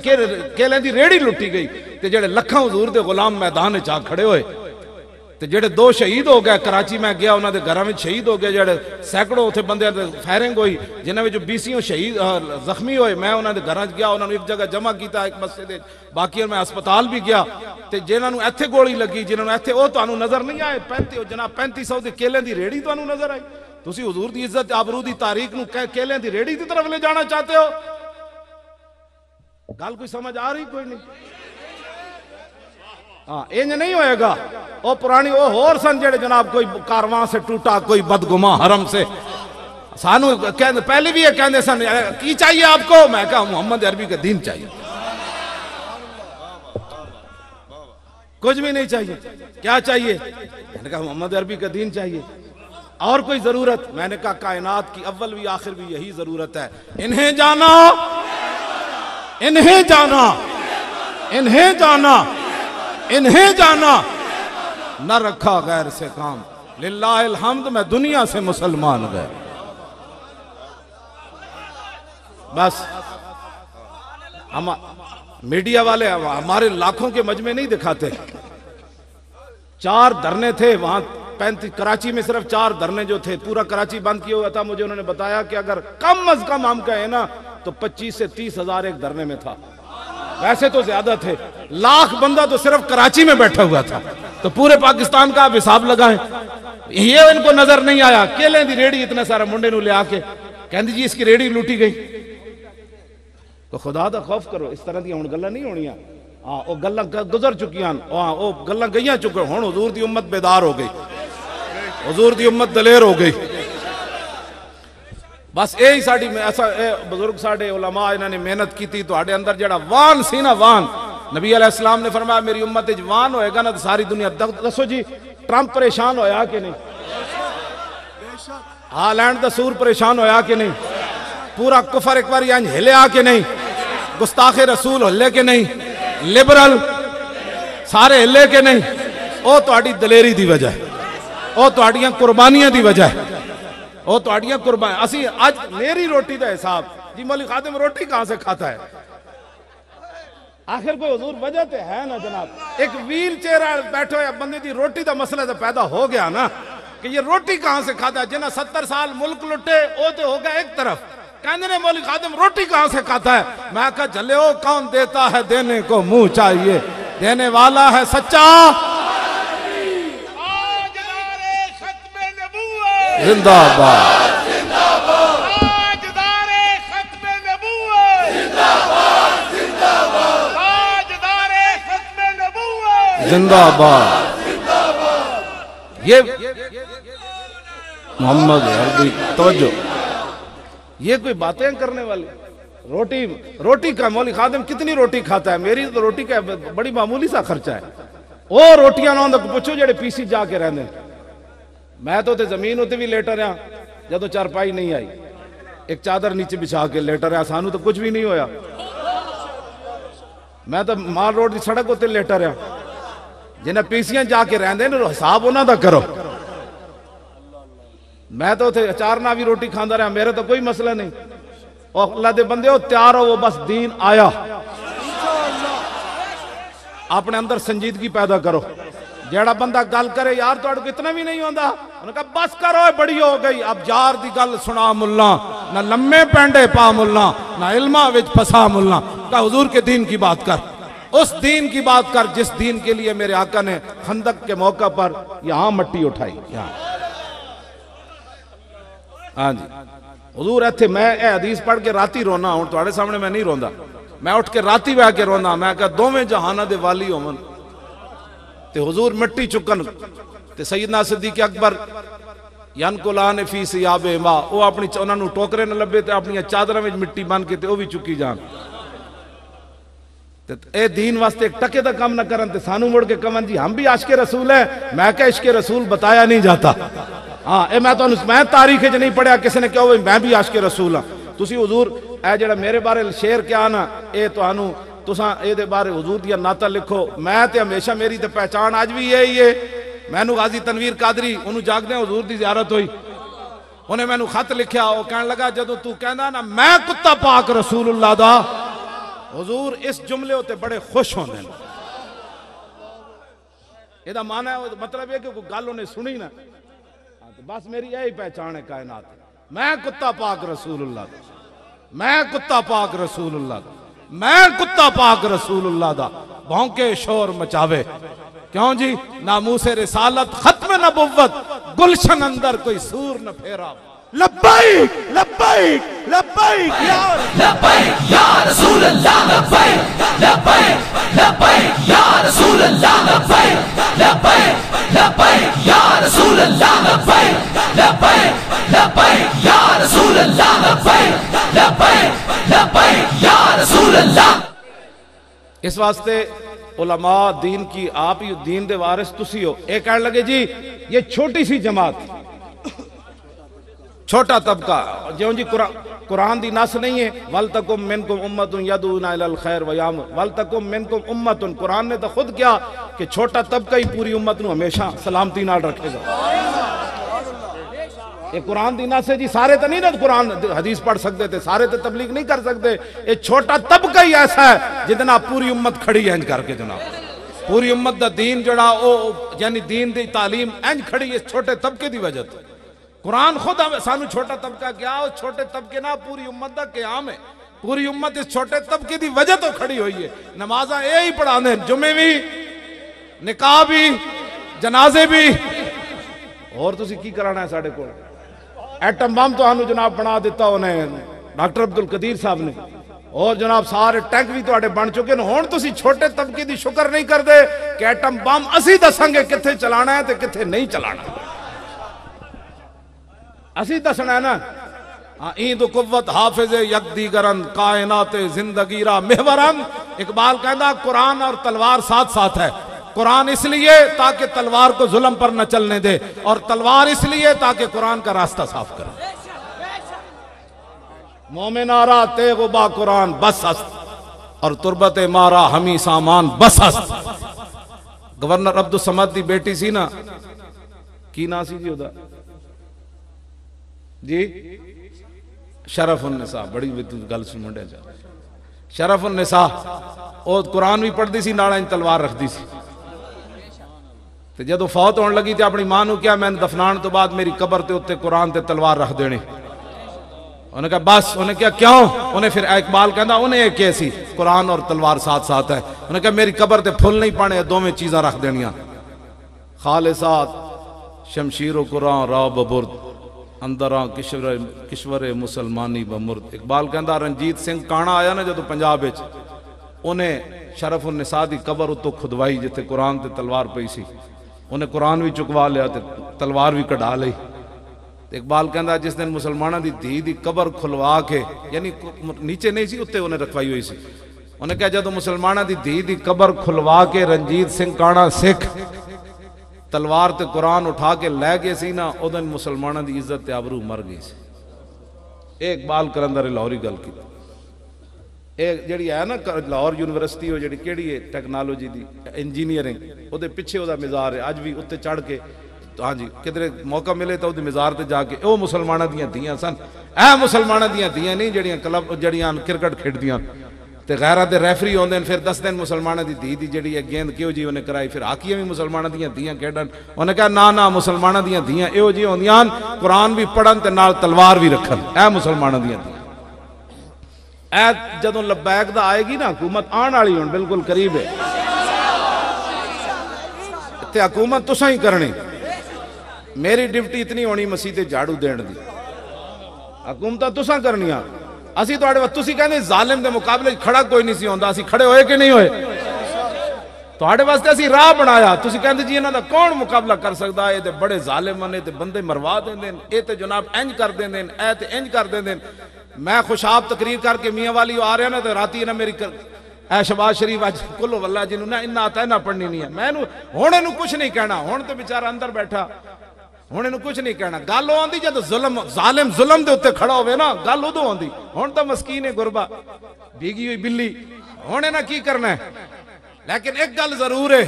کیلے دی ریڑھی لٹی گئی تے جڑے لکھاں حضور دے غلام میدان چاہ کھڑے ہوئے تے جڑے 2 شہید ہو گئے کراچی میں گیا انہاں دے گھراں وچ شہید ہو گئے جڑے سینکڑوں اوتھے بندے فائرنگ ہوئی جنہاں وچ 20 شہید زخمی ہوئے میں انہاں دے گھراں وچ گیا انہاں نوں ایک جگہ جمع کیتا ایک مسجد وچ باقی میں ہسپتال بھی گیا تے جنہاں نوں ایتھے گولی لگی جنہاں نوں ایتھے او تانوں نظر نہیں آئے 35 جناب 3500 دے کیلے دی ریڑھی تانوں نظر آئی تسی حضور دی عزت آبرو دی تاریخ نوں کیلے دی ریڑھی دی طرف لے جانا چاہتے ہو گل کوئی سمجھ آ رہی کوئی نہیں انج نہیں ہوئے گا او پرانی او ہور سن جڑے جناب کوئی کارواں سے ٹوٹا کوئی بدگماں حرم سے سانو پہلے بھی یہ کہندے سن کی چاہیے آپ کو میں کہا محمد عربی کا دین چاہیے کچھ بھی نہیں چاہیے کیا چاہیے میں نے کہا محمد عربی کا دین چاہیے اور کوئی ضرورت میں نے کہا کائنات کی اول بھی آخر بھی یہی ضرورت ہے انہیں جانا انہیں جانا انہیں جانا انہیں جانا نہ رکھا غیر سے کام للہ الحمد میں دنیا سے مسلمان گئے بس ہم میڈیا والے ہمارے لاکھوں کے مجمع نہیں دکھاتے 4 دھرنے تھے وہاں کراچی میں صرف 4 دھرنے جو تھے پورا کراچی بند کیا ہوا تھا مجھے انہوں نے بتایا کہ اگر کم از کم ہم کہیں نا تو 25 سے 30 ہزار ایک دھرنے میں تھا ویسے تو زیادہ تھے لاکھ بندہ تو صرف کراچی میں بیٹھا ہوا تھا تو پورے پاکستان کا آپ حساب لگائیں یہ ان کو نظر نہیں آیا کیلیں دی ریڑھی اتنا سارا منڈے نو لے آ کے کہندی جی اس کی ریڑھی لوٹی گئی تو خدا دا خوف کرو اس طرح دی ہن گلاں نہیں ہونیاں او گلاں گزر چکیاں او گلاں گئیاں چکے ہن حضور دی امت بیدار ہو گئی حضور دی امت دلیر ہو گئی بس یہی ساڑی ایسا بزرگ ساڑے علماء انہوں نے محنت کی تھی تو آڑے اندر جڑا وان سی نا وان نبی علیہ السلام نے فرمایا میری امت وان ہوئے گا نا ساری دنیا دسو جی ٹرمپ پریشان ہویا کہ نہیں ہالینڈ دا سور پریشان ہویا کہ نہیں پورا کفر ایک بار یعنی ہلے آ کے نہیں گستاخ رسول ہلے کے نہیں لبرل سارے ہلے کے نہیں او تو آڑی دلیری دی وجہ ہے او تو آڑیاں قربانیاں دی وجہ ہے او تو آڑیاں قربان اسی آج میری روٹی دا حساب جی مولی خادم روٹی کہاں سے کھاتا ہے آخر کوئی حضور وجہ تے ہے نا جناب ایک ویل چیئر بیٹھو یا بندے دی روٹی دا مسئلہ تو پیدا ہو گیا نا کہ یہ روٹی کہاں سے کھاتا ہے جنہ 70 سال ملک لٹے او تو ہو گیا ایک طرف کہنے نے مولی خادم روٹی کہاں سے کھاتا ہے میں کہا جلے او کون دیتا ہے دینے کو منہ چاہیے دینے والا ہے سچا زندہ باد
تاجدار ختم نبوت زندہ باد زندہ باد تاجدار ختم نبوت
زندہ باد یہ محمد عربی توجہ یہ کوئی باتیں کرنے والی؟ روٹی کا مولوی خادم کتنی روٹی کھاتا ہے؟ میری تو روٹی کا بڑی معمولی سا خرچہ ہے. او روٹیاں نہ پوچھو جڑے پی سی جا کے رہندے. میں تو تے زمین اتنے بھی لیٹا رہا جدو چارپائی نہیں آئی, ایک چادر نیچے بچھا کے لیٹا رہا, سانو تو کچھ بھی نہیں ہویا. میں تو مال روڈ دی سڑک اتنے لیٹا رہا. جنہیں پیسیاں جا کے رہندے نے حساب انہاں دا کرو. میں تو اتنے اچار نہ بھی روٹی کھاندا رہا, میرے تو کوئی مسئلہ نہیں. اور اللہ دے بندے ہو تیار ہو, وہ بس دین آیا. اپنے اندر سنجیدگی پیدا کرو. جیڑا بندہ گل کرے یار تو اتنا بھی نہیں ہوندا, انہوں نے کہا بس کرو بڑی ہو گئی. اب یار دی گل سنا ملا, نہ لمے پینڈے پا ملا, نہ علمہ وچ پھسا ملا. کہا حضور کے دین کی بات کر, اس دین کی بات کر جس دین کے لیے میرے آقا نے خندق کے موقع پر یہاں مٹی اٹھائی. ہاں جی حضور ایتھے میں اے حدیث پڑھ کے راتی رونا ہوں, تواڈے سامنے میں نہیں روندا. میں اٹھ کے راتی بہ کے رونا. میں کہا دوویں جہاناں دے والی ہون تے حضور مٹی چکن تے سیدنا صدیق اکبر ینقلان فی ثیاب ما, وہ اپنی انہاں نوں ٹوکرے نہ لبے تے اپنی چادراں وچ مٹی بن کے تے او بھی چکی جان. تے اے دین واسطے ایک ٹکے دا کام نہ کرن تے سانو مڑ کے کہن جی ہم بھی عاشق رسول ہیں. میں کہ عشق رسول بتایا نہیں جاتا. ہاں اے میں تاریخ وچ نہیں پڑھیا کسی نے کہا میں بھی عاشق رسول ہاں. تسی حضور اے جڑا میرے بارے شعر کیا نا, اے تانوں تساں اے دے بارے حضور دیا نعتاں لکھو. میں تے ہمیشہ میری تے پہچان اج بھی یہی ہے. مینوں غازی تنویر قادری انہوں جاگدے حضور دی زیارت ہوئی, انہیں مینوں خط لکھیا. وہ کہنے لگا جدوں تو کہندا نا میں کتا پاک رسول اللہ دا, حضور اس جملے ہوتے بڑے خوش ہوندے نے. یہ دا معنی ہے مطلب یہ کہ کوئی گل انہیں سنی نا, بس میری یہی پہچان ہے کائنات. میں کتا پاک رسول اللہ دا, میں کتا پاک رسول اللہ دا, میں کتا پاک رسول اللہ دا, بھونکے شور مچاوے. کیوں جی ناموس رسالت ختم نبوت, گلشن اندر کوئی سور نہ پھیرا.
لبیک لبیک لبیک
لبیک یا رسول اللہ, لبیک لبیک لبیک یا رسول اللہ, لبیک لبیک لبیک یا رسول اللہ, لبیک لبیک لبیک یا رسول اللہ, لبیک لبیک لبیک یا رسول اللہ.
اس واسطے علماء دین کی, آپ ہی دین دے وارث تسی ہو. ایک کہنے لگے جی یہ چھوٹی سی جماعت, چھوٹا طبقہ, جو جی قرآن دی نص نہیں ہے وَلْتَكُمْ مِنْكُمْ أُمَّةٌ يَدْعُونَ إِلَى الْخَيْرِ وَيَأْمُرُونَ. وَلْتَكُمْ مِنْكُمْ أُمَّةٌ, قرآن نے تو خود کیا کہ چھوٹا طبقہ ہی پوری امت نو ہمیشہ سلامتی نال رکھے گا. یہ قرآن دی نص ہے جی. سارے تو نہیں نا قرآن حدیث پڑھ سکتے تھے, سارے تو تبلیغ نہیں کر سکتے. یہ چھوٹا طبقہ ہی ایسا ہے جتنا پوری امت کھڑی ہے انج کر کے. جناب پوری امت دا دین جڑا او یعنی دین دی تعلیم انج کھڑی ہے اس چھوٹے طبقے دی وجہ سے. قرآن خود سانو چھوٹا طبقہ کیا, اس چھوٹے طبقے نہ پوری امت دا قیام ہے. پوری امت اس چھوٹے طبقے دی وجہ تو کھڑی ہوئی ہے. نمازاں اے ہی پڑھانے, جمعے بھی, نکاح بھی, جنازے بھی. اور تسی کی کرانا ہے ساڑھے کو؟ ایٹم بم تو ہانو جناب بنا دیتا انہیں ڈاکٹر عبدالقدیر صاحب نے, اور جناب سارے ٹینک بھی تو بن چکے ہیں. ہون تسی چھوٹے طبقے دی شکر نہیں کر دے کہ ایٹم بم اسی دسنگے کتھے چلانا ہے تے کتھے نہیں چلانا. اسی دسنا ہے نا. این قوت حافظ یک دیگرن کائنات زندگی را محورن. اقبال کہنا قرآن اور تلوار ساتھ ساتھ ہے. قرآن اس لیے تاکہ تلوار کو ظلم پر نہ چلنے دے, اور تلوار اس لیے تاکہ قرآن کا راستہ صاف کرے. مومن آرا تیغ و با قرآن بس است, اور تربت مارا ہمی سامان بس است. گورنر عبدالصمد دی بیٹی سی نا, کی نا سی جی ہوتا جی, شرف النساء. بڑی گل سن منڈے جا, شرف النساء. اور قرآن بھی پڑھ دی سی, ناڑا ان تلوار رکھ دی سی. تے جدو فوت ہونے لگی تے اپنی ماں نو کیا میں نے دفنان تو بعد میری قبر تے اتے قرآن تے تلوار رکھ دینے. انہیں کہا بس. انہیں کہا کیوں؟ انہیں پھر اقبال کہنا انہیں ایک کیسی قرآن اور تلوار ساتھ ساتھ ہے. انہیں کہا میری قبر تے پھل نہیں پانے, دو میں چیزاں رکھ دینیاں. خالصات شمشیر و قرآن را ببرد, اندراں کشور مسلمانی بمرد. اقبال کہندا رنجیت سنگھ کانا آیا نا جدو پنجاب وچ, انہیں شرف النساء دی قبر اتو کھدوائی جتے قرآن تے تلوار پئی سی. انہیں قرآن بھی چکوا لیا تے تلوار بھی کڑھا لئی.
اقبال کہندا جس دن مسلمانوں دی دھی دی قبر کھلوا کے، یعنی نیچے نہیں سی اتنے انہیں رکھوائی ہوئی سی، انہیں کہا جدو مسلمانوں دی دھی دی قبر کھلوا کے رنجیت سنگھ کانا سکھ تلوار تے قرآن اٹھا کے لے گئے سی نا، او دن مسلمانوں دی عزت تے آبرو مر گئی سی۔ ایک اقبال کلندر لاہوری گل کی، ایک جڑی ہے نا لاہور یونیورسٹی ہو جڑی کیڑی ہے ٹیکنالوجی دی انجینئرنگ، او دے پیچھے او دا مزار ہے، اج بھی اتنے چڑھ کے ہاں جی کدھر موقع ملے تو وہ مزار تے جا کے او مسلمانوں دیاں دھیاں سن، اے مسلمانوں دیاں دھیاں نہیں جڑیاں کلب جڑیاں کرکٹ کھیڈدیاں تے غیرہ دے ریفری ہوندے پھر 10 دن مسلمانوں دی دھی دی جڑی ہے گیند کیوں جی انہیں کرائی، پھر ہاکیاں بھی مسلمانوں دیاں دھیاں کھیڈن، انہیں کہا نا مسلمانوں دیاں دھیاں ایو جی ہوندیاں قرآن بھی پڑھن تے نال تلوار بھی رکھن، اے مسلمانوں دیاں دھیاں۔ اے جدوں لبیک دا آئے گی نا حکومت آن والی ہن بالکل قریب ہے تے حکومت تساں ہی کرنی، میری ڈیوٹی اتنی ہونی مسیح تے جھاڑو دین دی، حکومتاں تساں کرنیاں، اسی تو وقت تسی کہنے ظالم دے مقابلے کھڑا کوئی نہیں سی ہوندا، اسی کھڑے ہوئے کہ نہیں ہوئے، تواڈے واسطے اسی راہ بنایا، تسی کہندے جی انہاں دا کون مقابلہ کر سکدا ہے، اے تے بڑے ظالم نے تے بندے مروا دیندے، اے تے جناب انج کر دیندے، اے تے انج کر دیندے۔ میں خوشاب تقریر کر کے میاں والی آ رہا نا تے راتی نا میری اے شباز شریف اج کلو واللہ جنوں نہ انہاں آتا ہے نہ پڑھنی نہیں ہے، میں ہن اینوں کچھ نہیں کہنا، ہن تے بیچارہ اندر بیٹھا ہن اینوں کچھ نہیں کہنا، گل او آندی جد ظالم ظلم دے اوتے کھڑا ہوے نا گل ادوں آندی، ہن تے مسکین ہے غربا بھیگی ہوئی بلی، ہن انہاں کی کرنا ہے، لیکن ایک گل ضرور ہے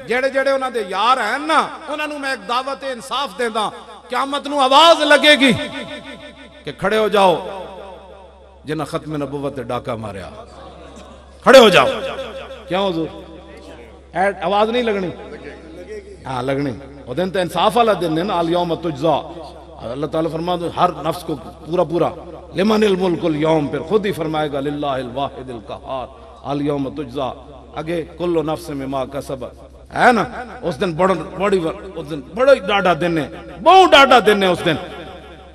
جڑے انہاں دے یار ہیں نا انہاں نوں میں ایک دعوت انصاف دیندا، قیامت نوں آواز لگے گی کہ کھڑے ہو جاؤ جنہاں ختم نبوت ڈاکہ ماریا، کھڑے ہو جاؤ، کیوں حضور آواز نہیں لگنی؟ ہاں لگنی، وہ دن تو انصاف والا دن ہے نا، الیوم تجزا، اللہ تعالیٰ فرماتا ہے ہر نفس کو پورا لمن الملک اليوم، پھر خود ہی فرمائے گا للہ الواحد القہار، الیوم تجزا، آگے کل نفس مما کسبت، ہے نا اس دن بڑی ڈاڈا دن ہے، بہت ڈاڈا دن ہے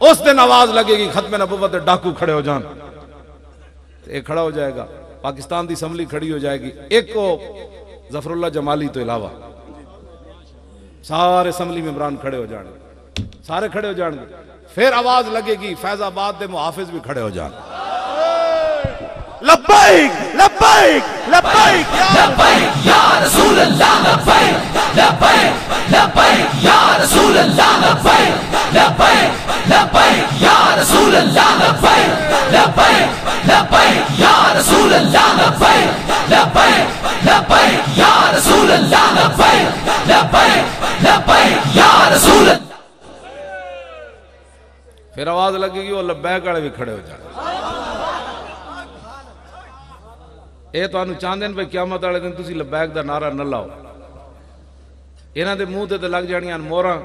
اس دن آواز لگے گی ختم نبوت ڈاکو کھڑے ہو جان، ایک کھڑا ہو جائے گا، پاکستان دی اسمبلی کھڑی ہو جائے گی، ایک کو ظفر اللہ جمالی تو علاوہ سارے اسمبلی ممبران کھڑے ہو جان گے، سارے کھڑے ہو جان گے، پھر آواز لگے گی فیض آباد دے محافظ بھی کھڑے ہو جان،
لبیک لبیک لبیک
لبیک یا رسول اللہ، لبیک لبیک لبیک یا رسول اللہ، لبیک لبیک لبیک یا رسول اللہ، لبیک لبیک لبیک یا رسول اللہ، لبیک لبیک لبیک یا رسول اللہ، لبیک لبیک لبیک یا رسول اللہ۔
پھر آواز لگے گی وہ لبیک والے بھی کھڑے ہو جائیں، اے تو انہوں چاندے ہیں پہ قیامت والے دن تسی لبیک دا نعرہ نہ لاؤ، انہاں دے منہ تے لگ جانیاں موراں،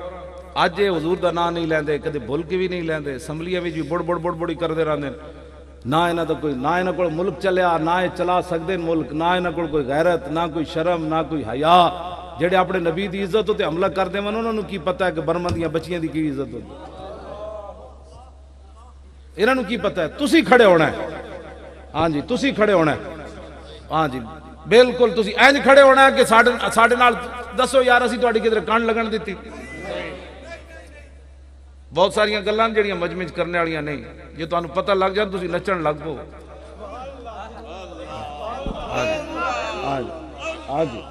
اج یہ حضور دا نام نہیں لیندے، کدے بھول کے بھی نہیں لیندے، اسمبلیاں بھی بڑی کردے رہندے، نہ انہاں دا کوئی نہ انہاں کول ملک چلیا، نہ یہ چلا سکدے ملک، نہ انہاں کول کوئی غیرت، نہ کوئی شرم، نہ کوئی حیا، جڑے اپنے نبی دی عزت تے حملہ کر دے انہاں نوں کی پتہ ہے کہ برما دیاں بچیاں دی کی عزت ہوندی، انہاں نوں کی پتہ ہے، تسی کھڑے ہونا ہے، ہاں جی تسی کھڑے ہونا ہے، ہاں جی بالکل تسی اینج کھڑے ہونا ہے کہ ساڈے نال دسو یار اسی تہاڈی کدھر کان لگن دتی، بہت ساریاں گلاں جڑیاں مجمع کرنے والیاں نہیں، جے تانوں پتہ لگ جان تسی نچن لگ پو، ہاں جی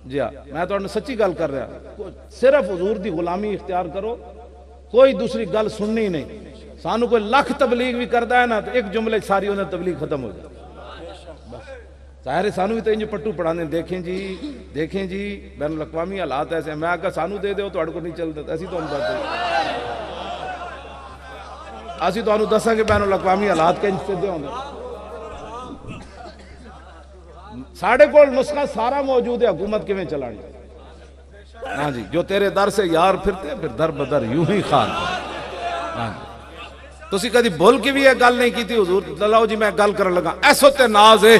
جی ہاں میں تہاڈے سچی گل کر رہا، صرف حضور دی غلامی اختیار کرو، کوئی دوسری گل سننی نہیں، سانو کوئی لاکھ تبلیغ بھی کرتا ہے نا تو ایک جملے ساری انہیں تبلیغ ختم ہو جائے، ظاہر ہے سانو بھی تو انج پٹو پڑھا دیں، دیکھیں جی بین الاقوامی حالات ایسے ہیں، میں آگا سانو دے دے تو اڑ کو نہیں چل دیتا، ایسی تو ہم بات ہے، ایسی تو انہوں دساں کہ بین الاقوامی حالات کے انج سے دے ہوں ساڑھے کو نسخہ سارا موجود ہے، حکومت کے میں چلانی، ہاں جی جو تیرے در سے یار پھرتے ہیں پھر در بدر یوں ہی خان، ہاں جی تسی کدی بھول کے بھی یہ گل نہیں کی تھی حضور لاؤ جی میں گل کرنے لگا ایسو تے ناز ہے،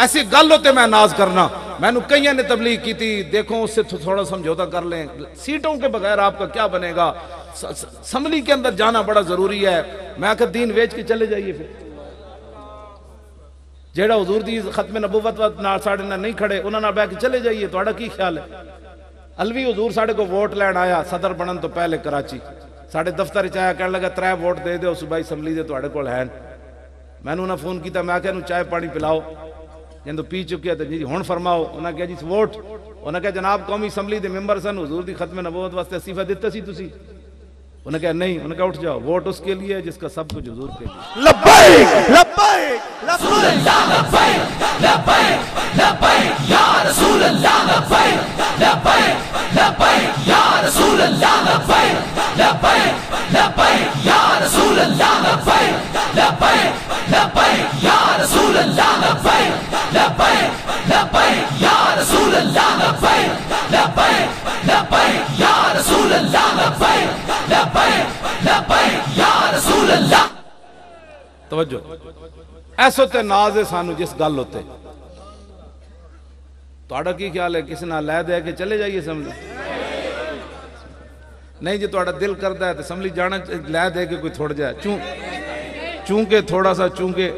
ایسی گل ہوتے میں ناز کرنا، میں نے کئی نے تبلیغ کی تھی، دیکھو اس سے تھوڑا سمجھوتا کر لیں، سیٹوں کے بغیر آپ کا کیا بنے گا، اسمبلی کے اندر جانا بڑا ضروری ہے، میں کہا دین ویچ کے چلے جائیے، پھر جیڑا حضور دی ختم نبوت نال ساڑھے نہ نہیں کھڑے انہاں نال بیٹھ کے چلے جائیے، تہاڈا کی خیال ہے،
الوی حضور ساڑھے کو ووٹ لین آیا صدر بنن تو پہلے کراچی ساڑھے دفتر چایا کہنے لگا 3 ووٹ دے دے صوبائی اسمبلی دے تو اڑے کو لین میں نے انہوں نے فون کیتا میں کہا انہوں چائے پانی پلاؤ جن تو پی چکیا تو جی ہون فرماؤ انہوں نے کہا جی ووٹ انہوں نے کہا جناب قومی اسمبلی دے ممبر سن حضور دی ختم نبوت واسطے استعفیٰ دیتا سی تسی انہوں نے کہا نہیں انہوں نے کہا اٹھ جاؤ ووٹ اس کے لیے جس کا سب کچھ حضور کے لیے
لبیک لبیک
رسول اللہ لبیک لبیک لبیک یا رسول اللہ لبیک لبیک لبیک یا رسول اللہ لبیک لبیک لبیک یا رسول اللہ لبیک لبیک لبیک یا رسول اللہ لبیک لبیک لبیک یا رسول اللہ لبیک لبیک لبیک یا رسول اللہ لبیک لبیک لبیک یا رسول اللہ.
توجہ ایسو تے ناز سانو جس گل ہوتے توڑا کی خیال ہے کسی نہ لے دے کہ چلے جائیے اسمبلی نہیں جی توڑا دل کرتا ہے تو اسمبلی جانا لے دے کہ کوئی تھوڑ جائے چونکہ تھوڑا سا چونکہ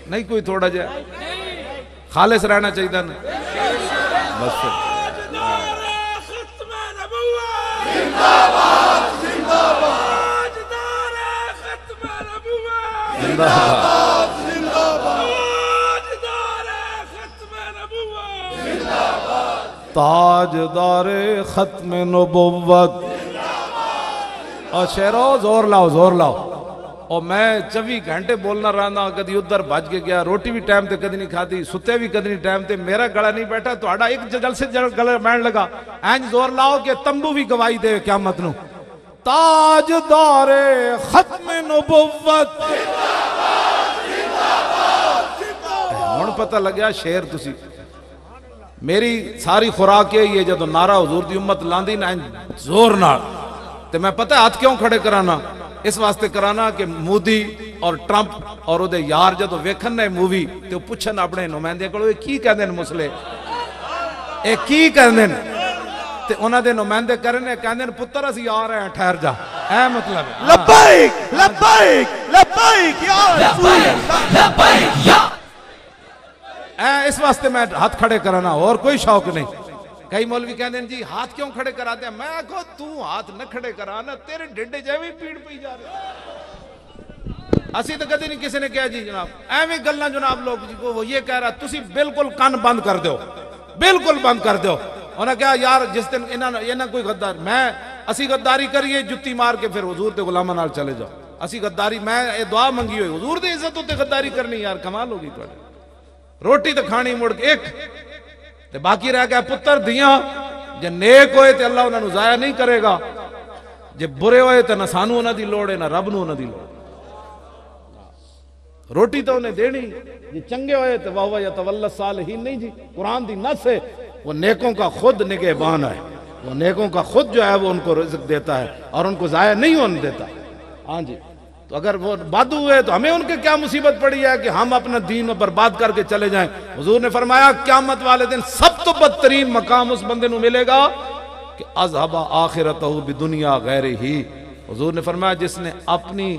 نہیں کوئی تھوڑا جائے خالص رہنا چاہیے نا بس پھر تاجدار ختم نبوت اور شہرو زور لاؤ اور میں 24 گھنٹے بولنا رہنا کدی ادھر بھج کے گیا روٹی بھی ٹائم تے کدی نہیں کھاتی ستے بھی کدی نہیں ٹائم تے میرا گلا نہیں بیٹھا تو آڑا ایک جل سے گلا بین لگا اینج زور لاؤ کہ تمبو بھی گواہی دے قیامت نو تاجدار ختم نبوت ہن پتہ لگیا شیر تسی میری ساری خوراک یہی ہے جدو نعرہ حضور دی امت لاندی نا زور نال تے میں پتہ ہاتھ کیوں کھڑے کرانا اس واسطے کرانا کہ مودی اور ٹرمپ اور دے یار جدو ویکھن نے مووی تے پوچھن اپنے نمائندے کولو کی کہندے نے مسلے اے کی کہندے نے تے انہاں دے نمائندے کرنے کہندے نے پتر اسی آ رہے ہیں ٹھہر جا اے مطلب ہے
لبیک لبیک لبیک یا رسول اللہ
لبیک یا
اس واسطے میں ہاتھ کھڑے کرانا اور کوئی شوق نہیں کئی مولوی کہتے ہیں جی ہاتھ کیوں کھڑے کراتے ہیں میں کہو تو ہاتھ نہ کھڑے کرانا تیرے ڈنڈے جائے پیڑ پی جا رہے اسی تو کدی نہیں کسی نے کہا جی جناب ایویں گلاں جناب لوگ جی وہ یہ کہہ رہا تسی بالکل کان بند کر دیو بالکل بند کر دیو انہوں نے کہا یار جس دن انہاں کوئی غدار میں اسی غداری کریے جتی مار کے پھر حضور تے غلاماں نال چلے جاؤ اسی غداری میں دعا منگی ہوئی حضور دے عزت تے غداری کرنی یار کمال ہوگی تواڈی روٹی تو کھانی مڑ کے ایک تے باقی رہ گیا پتر دیاں جے نیک ہوئے تے اللہ انہاں نو ضائع نہیں کرے گا جے برے ہوئے تے نہ سانو انہاں دی لوڑ ہے نہ رب نو انہاں دی لوڑ روٹی تو انہیں دینی جے چنگے ہوئے تے واہ یتولی الصالحین نہیں جی قرآن دی نص ہے وہ نیکوں کا خود نگہبان ہے وہ نیکوں کا خود جو ہے وہ ان کو رزق دیتا ہے اور ان کو ضائع نہیں ہونے دیتا ہاں جی تو اگر وہ بد ہوئے تو ہمیں ان کے کیا مصیبت پڑی ہے کہ ہم اپنا دین برباد کر کے چلے جائیں حضور نے فرمایا قیامت والے دن سب تو بدترین مقام اس بندے نو ملے گا کہ اذهب آخرتہ بدنیا غیر ہی حضور نے فرمایا جس نے اپنی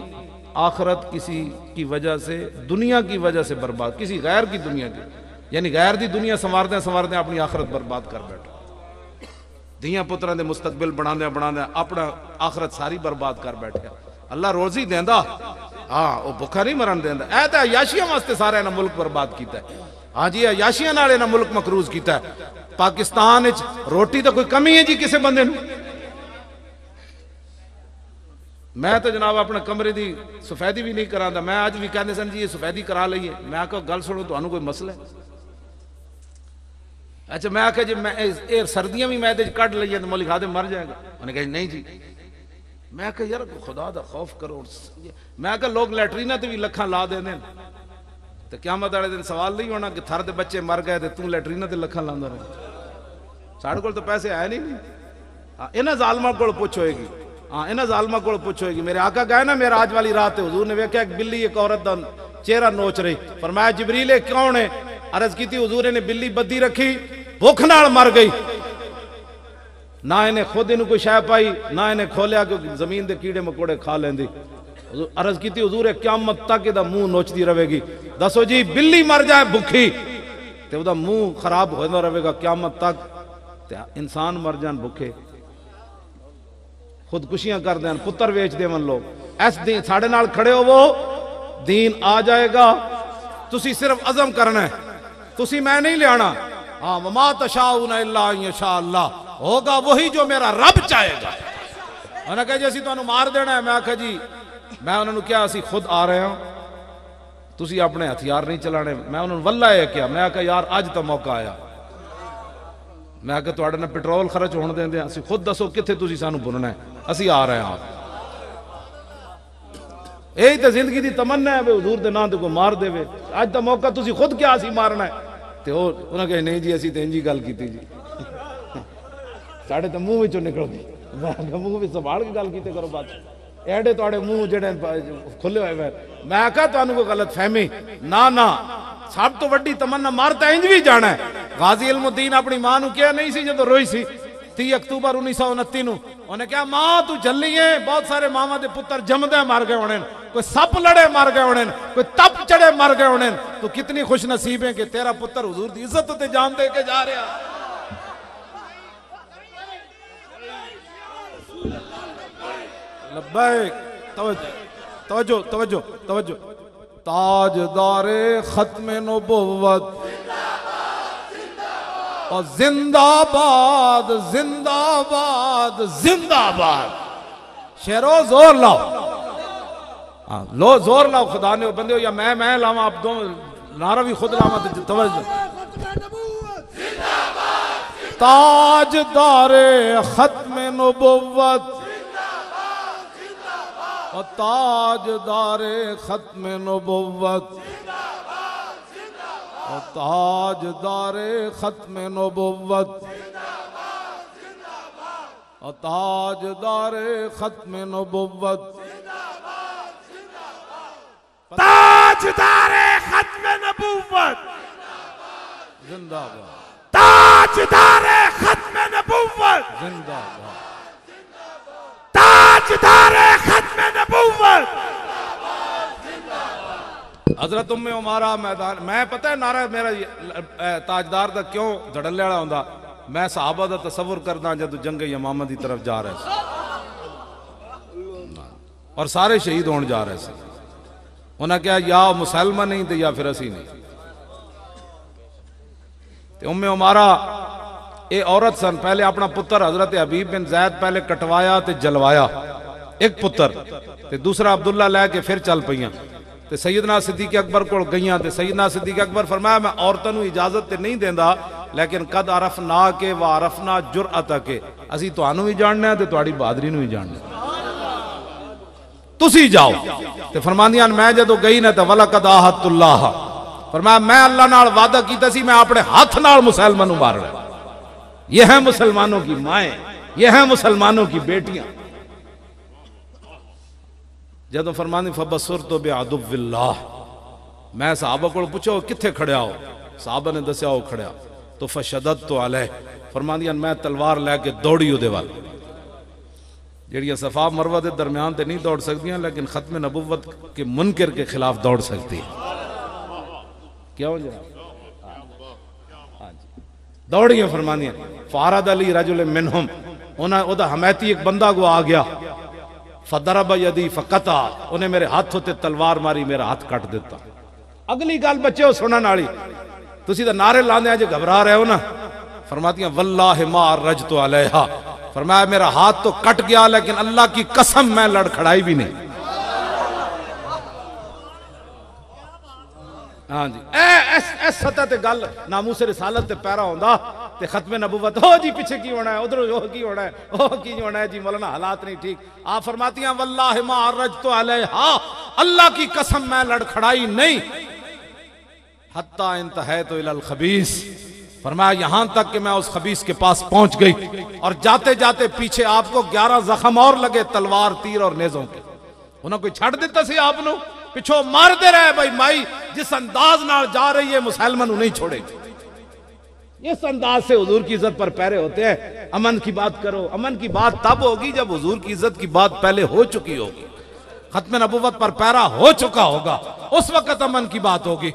آخرت کسی کی وجہ سے دنیا کی وجہ سے برباد کسی غیر کی دنیا کی یعنی غیر دی دنیا سنواردیں اپنی آخرت برباد کر بیٹھا دیاں پتران دے مستقبل بنا دے اپنا آخرت ساری برباد کر بیٹھا اللہ روزی دیندہ ہاں وہ بھکا نہیں مرن دیندہ اے تے عیاشیاں واسطے سارے انہاں ملک برباد کیتا ہے ہاں جی عیاشیاں نال انہاں ملک مقروض کیتا ہے پاکستان وچ روٹی تو کوئی کمی ہے جی کسے بندے نو میں تو جناب اپنے کمرے دی سفیدی بھی نہیں کراندا میں آج بھی کہندے سن جی یہ سفیدی کرا لئیے میں آکھا گل سنو تانوں کوئی مسئلہ ہے اچھا میں آکھا جی میں سردیاں بھی میں دے کٹ لئیے تو ملک خادم مر جائے گا انہوں نے کہا نہیں جی میں کہا یار خدا دا خوف کرو میں کہا لوگ لیٹرینہ تے بھی لکھاں لا دے دیں تو قیامت والے دن سوال نہیں ہونا کہ تھر دے بچے مر گئے تے تو لیٹرینہ تے لکھاں لاندا رہے ساڑھے کول تو پیسے آئے نہیں انہاں ظالماں کول پوچھ ہوئے گی انہاں ظالماں کول پوچھ ہوئے گی میرے آقا گئے نا میرا آج والی رات حضور نے ویکھیا ایک بلی ایک عورت دا چہرہ نوچ رہی فرمایا جبریل کون ہے عرض کی تھی حضور نے بلی بدی رکھی بھوک نال مر گئی نہ انہیں خود انہوں کوئی شے پائی نہ انہیں کھولیا کہ زمین دے کیڑے مکوڑے کھا لیں دی عرض کی تھی حضور قیامت تک دا منہ نوچ دی رہے گی دسو جی بلی مر جائے بھوکی تے دا منہ خراب ہونا رہے گا قیامت تک تے انسان مر جان بھکے، خودکشیاں کر دیں، پتر ویچ دے من لوگ، ایس دین ساڑھے نال کھڑے ہو، وہ دین آ جائے گا، تسی صرف عزم کرنا ہے، تسی میں نہیں لے آنا، ہاں وما تشاؤون الا ان یشاء اللہ، ہوگا وہی جو میرا رب چاہے گا۔ انہوں نے کہا جی اسی تو انہوں مار دینا ہے، میں کہا جی میں انہوں نے کیا اسی خود آ رہے ہوں، تسی اپنے ہتھیار نہیں چلانے، میں انہوں نے واللہ ہے کیا، میں کہا یار آج تو موقع آیا، میں کہا توڑے نے پیٹرول خرچ ہونے دیں دیں، اسی خود دسو کتھے تسی سانو بننا ہے، اسی آ رہے ہیں آپ، یہی تو زندگی دی تمنا ہے بے حضور دے نام تے کو مار دے وے، آج تا موقع تسی خود کیا اسی مارنا ہے، تے انہوں نے کہا نہیں جی اسی تے انجی گل کیتی جی، ساڑھے تے منہ وچوں نکل گئی، میں کہا منہ بھی سنبھال کے گل کیتے کرو بات، ایڈے توڑے منہ جڑے کھلے ہوئے ہوئے، میں کہا تو انہوں کو غلط فہمی، نا سب تو وڈی تمنا مارتا انج بھی جانا ہے، غازی علم الدین اپنی ماں نو کیا نہیں سی جدو روئی سی 30 اکتوبر 1929 نو، انہیں کہا ماں تو جلی ہے، بہت سارے ماما دے پتر جمدے مار گئے ہونے، کوئی سپ لڑے مار گئے ہونے، کوئی تپ چڑے مار گئے ہونے، تو کتنی خوش نصیب ہیں کہ تیرا پتر حضور دی عزت تے جان دے کے جا رہا۔ لبیک، توجہ توجہ توجہ، تاجدار ختم نبوت اور زندہ باد زندہ باد زندہ باد، شیرو زور لاؤ، لو زور لاؤ، خدا نے بندے ہو یا میں لاؤں، آپ دو نعرہ بھی خود لاؤں، توجہ، تاجدار ختم نبوت اور تاجدار ختم نبوت اور تاجدار ختم نبوت اور تاجدار ختم نبوت،
تاجدار ختم نبوت،
زندہ باد،
تاجدار ختم نبوت،
زندہ باد،
تاجدار ختم نبوت۔
حضرت ام عمارہ میدان، میں پتہ ہے نعرہ میرا تاجدار دا کیوں دھڑلے والا ہوندا، میں صحابہ دا تصور کردا جدو جنگ یمامہ دی طرف جا رہے سے اور سارے شہید ہون جا رہے سے، انہاں کہا یا مسلمہ نہیں تے یا پھر اسی نہیں، تے ام عمارہ اے عورت سن، پہلے اپنا پتر حضرت حبیب بن زید پہلے کٹوایا تے جلوایا، ایک پتر تے دوسرا عبداللہ لے کے پھر چل پئیاں، تے سیدنا صدیق اکبر کو گئیاں، تے سیدنا صدیق اکبر فرمایا میں عورتوں اجازت تے نہیں دیندا، لیکن قد عرفنا کے وعرفنا جرأت کے، اسی تانوں بھی جاننا ہے تے تہاڈی بہادری نوں بھی جاننا ہے، تسی جاؤ، تے فرماندیاں میں جدو گئی نہ تے ولقد عاہدت اللہ، فرمایا میں اللہ نال وعدہ کیتا سی میں اپنے ہاتھ نال مسلمانوں نوں مارنا، یہ ہیں مسلمانوں کی مائیں، یہ ہیں مسلمانوں کی بیٹیاں، جدو فرمانی فبصرت بعدو اللہ، میں صحابہ کو پوچھو کتھے کھڑیا ہو، صحابہ نے دسیا ہو کھڑیا، تو فشددت علیہ، فرمانی میں تلوار لے کے دوڑی ہو دے وال، جڑیاں صفا مروہ دے درمیان تے نہیں دوڑ سکتیاں لیکن ختم نبوت کے منکر کے خلاف دوڑ سکتی ہے، کیا ہو جناب؟ دوڑیاں فرمانیاں، فارد علی رجل منہم، انہاں دا حمیتی ایک بندہ کو آ گیا، فضرب یدی فقطع، انہیں میرے ہاتھ ہوتے تلوار ماری، میرا ہاتھ کٹ دیتا، اگلی گال بچے ہو سنن والی، تسی تے نعرے لاندے ہیں جو گھبرا رہے ہو نا، فرماتی ہیں واللہ ما رجت علیہا، فرمایا میرا ہاتھ تو کٹ گیا لیکن اللہ کی قسم میں لڑکھڑائی بھی نہیں، ہاں جی ایس سطح تے گل ناموس رسالت تے پیرا ہوندا تے ختم نبوت ہو جی پیچھے کی ہونا ہے، ادھر ہو کی ہونا ہے، ہو کی ہونا ہے جی مولانا حالات نہیں ٹھیک، آپ فرماتی ہیں واللہ ما رجت علیہا، اللہ کی قسم میں لڑکھڑائی نہیں، حتی انتہیت الی الخبیث، فرمایا یہاں تک کہ میں اس خبیث کے پاس پہنچ گئی اور جاتے جاتے پیچھے آپ کو 11 زخم اور لگے تلوار تیر اور نیزوں کے، انہوں کوئی چھڑ دیتا سی آپ نو، پچھو مار دے رہے بھائی مائی جس انداز نال جا رہی ہے مسلمان نہیں چھوڑے گی، اس انداز سے حضور کی عزت پر پیرے ہوتے ہیں، امن کی بات کرو، امن کی بات تب ہوگی جب حضور کی عزت کی بات پہلے ہو چکی ہوگی، ختم نبوت پر پیرا ہو چکا ہوگا، اس وقت امن کی بات ہوگی،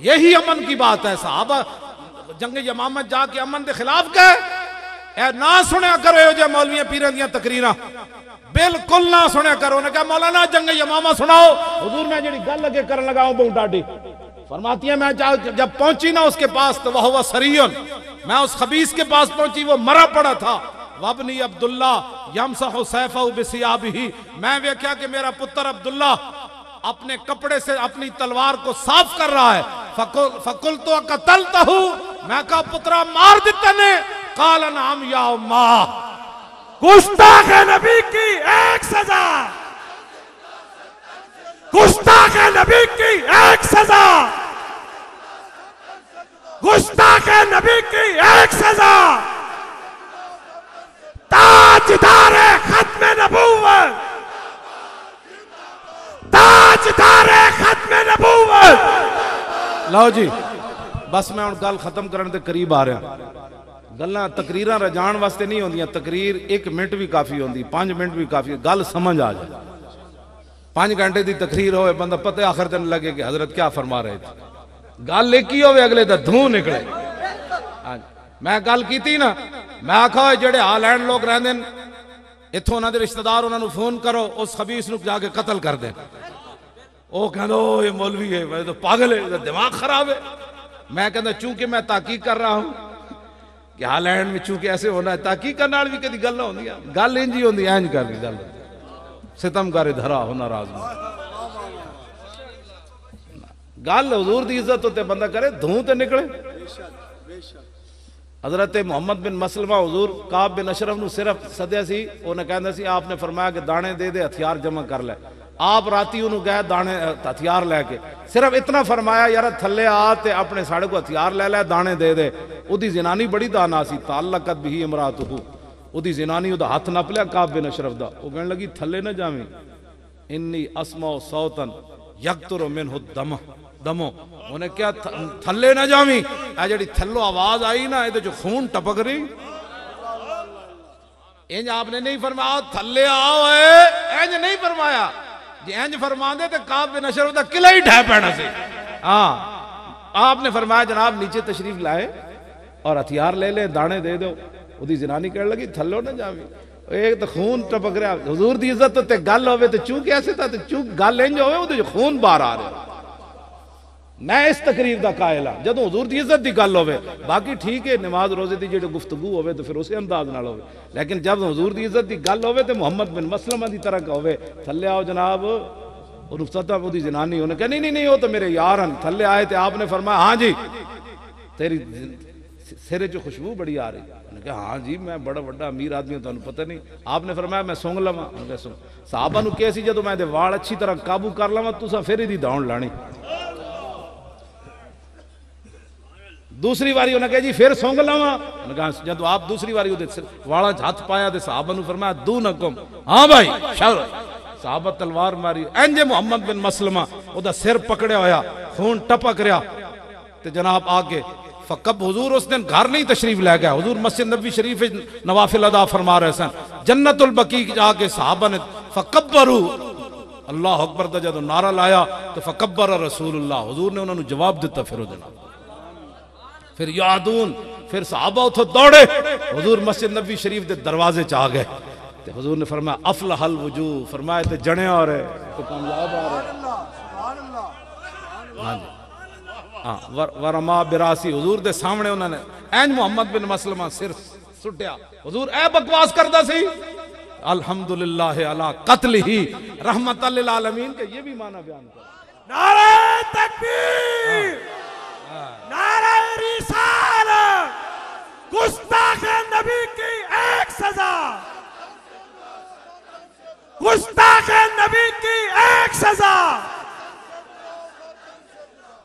یہی امن کی بات ہے، صحابہ جنگ یمامہ جا کے امن دے خلاف گئے، اے نہ سنیا کرو یہ جو مولویاں پیران دیاں تقریراں بالکل نہ سنیا کرو. نے کہا مولانا جنگ یمامہ سناؤ. حضور میں جڑی گل لگے کرن لگا ہوں بہت ڈاڈی. فرماتی ہیں میں جب پہنچی نا اس کے پاس تو وہ سریون، میں اس خبیث کے پاس پہنچی، وہ مرا پڑا تھا. وابنی عبداللہ یمسح سیفہ بثیابہ، میں دیکھا کہ میرا پتر عبداللہ اپنے کپڑے سے اپنی تلوار کو صاف کر رہا ہے. فقلت قتلتہ، میں کہا پترا مار دیتے نے. قال نعم یا اماں.
گستاخ نبی کی ایک سزا، گستاخ نبی کی ایک سزا، گستاخ نبی کی ایک سزا. تاجدار ختم نبوت، تاجدار ختم نبوت.
لو جی بس میں ان گل ختم کرنے دے قریب آ رہا. گلاں تقریراں رجان واسطے نہیں ہوندیاں. تقریر 1 منٹ بھی کافی ہوندی، 5 منٹ بھی کافی. گل سمجھ آ جائے. 5 گھنٹے دی تقریر ہوئے بندہ پتہ آخر دن لگے کہ حضرت کیا فرما رہے تھے. گل لکھی ہوئے اگلے دا دھوں نکلے. میں گل کیتی نا، میں آکھا جڑے ہالینڈ لوگ رہندے اتھوں انہاں دے رشتہ دار انہاں نو فون کرو اس خبیث نو جا کے قتل کر دیں. وہ کہندے او یہ مولوی ہے، میں تو پاگل ہے، دماغ خراب ہے. میں کہندا چونکہ میں تحقیق کر رہا ہوں کہ ہالینڈ میں چونکہ ایسے ہونا ہے، تحقیق کرنے والی بھی کدی گل نہ ہوندی. گل انج ہی ہوندی انج کر دی گل. ستم کرے دھرا ہونا راز میں. گل حضور دی عزت ہوتے بندہ کرے دھوں تے نکلے. حضرت محمد بن مسلمہ حضور کعب بن اشرف نو صرف سدیا سی. انہیں کہندا سی آپ نے فرمایا کہ دانے دے دے ہتھیار جمع کر لے. آپ راتی انہوں گئے دانے ہتھیار لے کے. صرف اتنا فرمایا یار تھلے آ تے اپنے ساڑے کو ہتھیار لے لے دانے دے دے. او دی زنانی بڑی دانا سی. تعلقت بھی امراتہ، او دی زنانی او دا ہاتھ نپ لیا کعب بن اشرف دا. او کہنے لگی تھلے نہ جاویں. انی اسمع صوتا یقطر منہ الدم دمو. انہیں کیا تھلے نہ جاویں. اے جڑی تھلو آواز آئی نا اے جو خون ٹپک رہی. انج آپ نے نہیں فرمایا تھلے آؤ اے، انج نہیں فرمایا. جی انج فرما دے تو کعب بن اشرف دا قلعہ ہی ڈھہ پینا سی. ہاں آپ نے فرمایا جناب نیچے تشریف لائے اور ہتھیار لے لے دانے دے دو. وہ دی زنانی کہنے لگی تھلو نہ جاویں. ایک تو خون ٹپک رہا. حضور دی عزت تے گل ہوئے تو چونکہ ایسے تھا تو چونکہ گل انج ہوئے وہ تو خون باہر آ رہے. میں اس تقریر دا قائل ہاں جدوں حضور دی عزت دی گل ہوئے. باقی ٹھیک ہے نماز روزے دی جڑی گفتگو ہوئے تو پھر اسی انداز نال ہوئے. لیکن جب حضور دی عزت دی گل ہوئے تو محمد بن مسلمہ دی طرح کا ہوئے تھلے آؤ جناب. اور رخصتہ وہ دی زنانی انہیں کہا نہیں نہیں وہ تو میرے یار ہیں. تھلے آئے تھے آپ نے فرمایا ہاں جی تیری سرے جو خوشبو بڑی آ رہی. انہوں نے کہا ہاں جی میں بڑا بڑا امیر آدمی ہوں تو انہوں پتہ نہیں. آپ نے فرمایا میں سونگ لما. انہوں نے کہا صحابہ نو کیسی جدو میں دے وال اچھی طرح قابو کر لما تو پھر ہی دی داؤن لانی. دوسری واری انہوں نے کہا جی پھر سونگ لما. انہوں نے کہا جدو آپ دوسری واری والا ہاتھ پایا تو صحابہ نو فرمایا دونکم. ہاں بھائی شاور. صحابہ تلوار ماری. انجے محمد بن مسلمہ او دا سر پکڑے ہویا خون ٹپک رہا. تے جناب آگے فقب حضور اس دن گھر نہیں تشریف لے گیا. حضور مسجد نبی شریف نوافل ادا فرما رہے سن. جنت البقیع جا کے صحابہ نے فکبرو اللہ اکبر دا جدو نعرہ لایا تو فکبر رسول اللہ. حضور نے انہوں نے جواب دیتا. پھر جناب پھر یادون پھر صحابہ اتھو دوڑے. حضور مسجد نبی شریف دے دروازے چاہ گئے. حضور نے فرمایا افلح الوجوہ. فرمایا تے جنے آ رہے تو کامیاب آ رہے. ہاں جی ورما براسی. حضور دے سامنے انہوں نے این محمد بن مسلمہ سر سٹیا. حضور اے بکواس کردہ سی الحمدللہ علی قتل ہی رحمت للعالمین. کہ یہ بھی معنی بیان کر.
نعرہ تکبیر، نعرہ رسالت. گستاخ نبی کی ایک سزا، گستاخ نبی کی ایک سزا.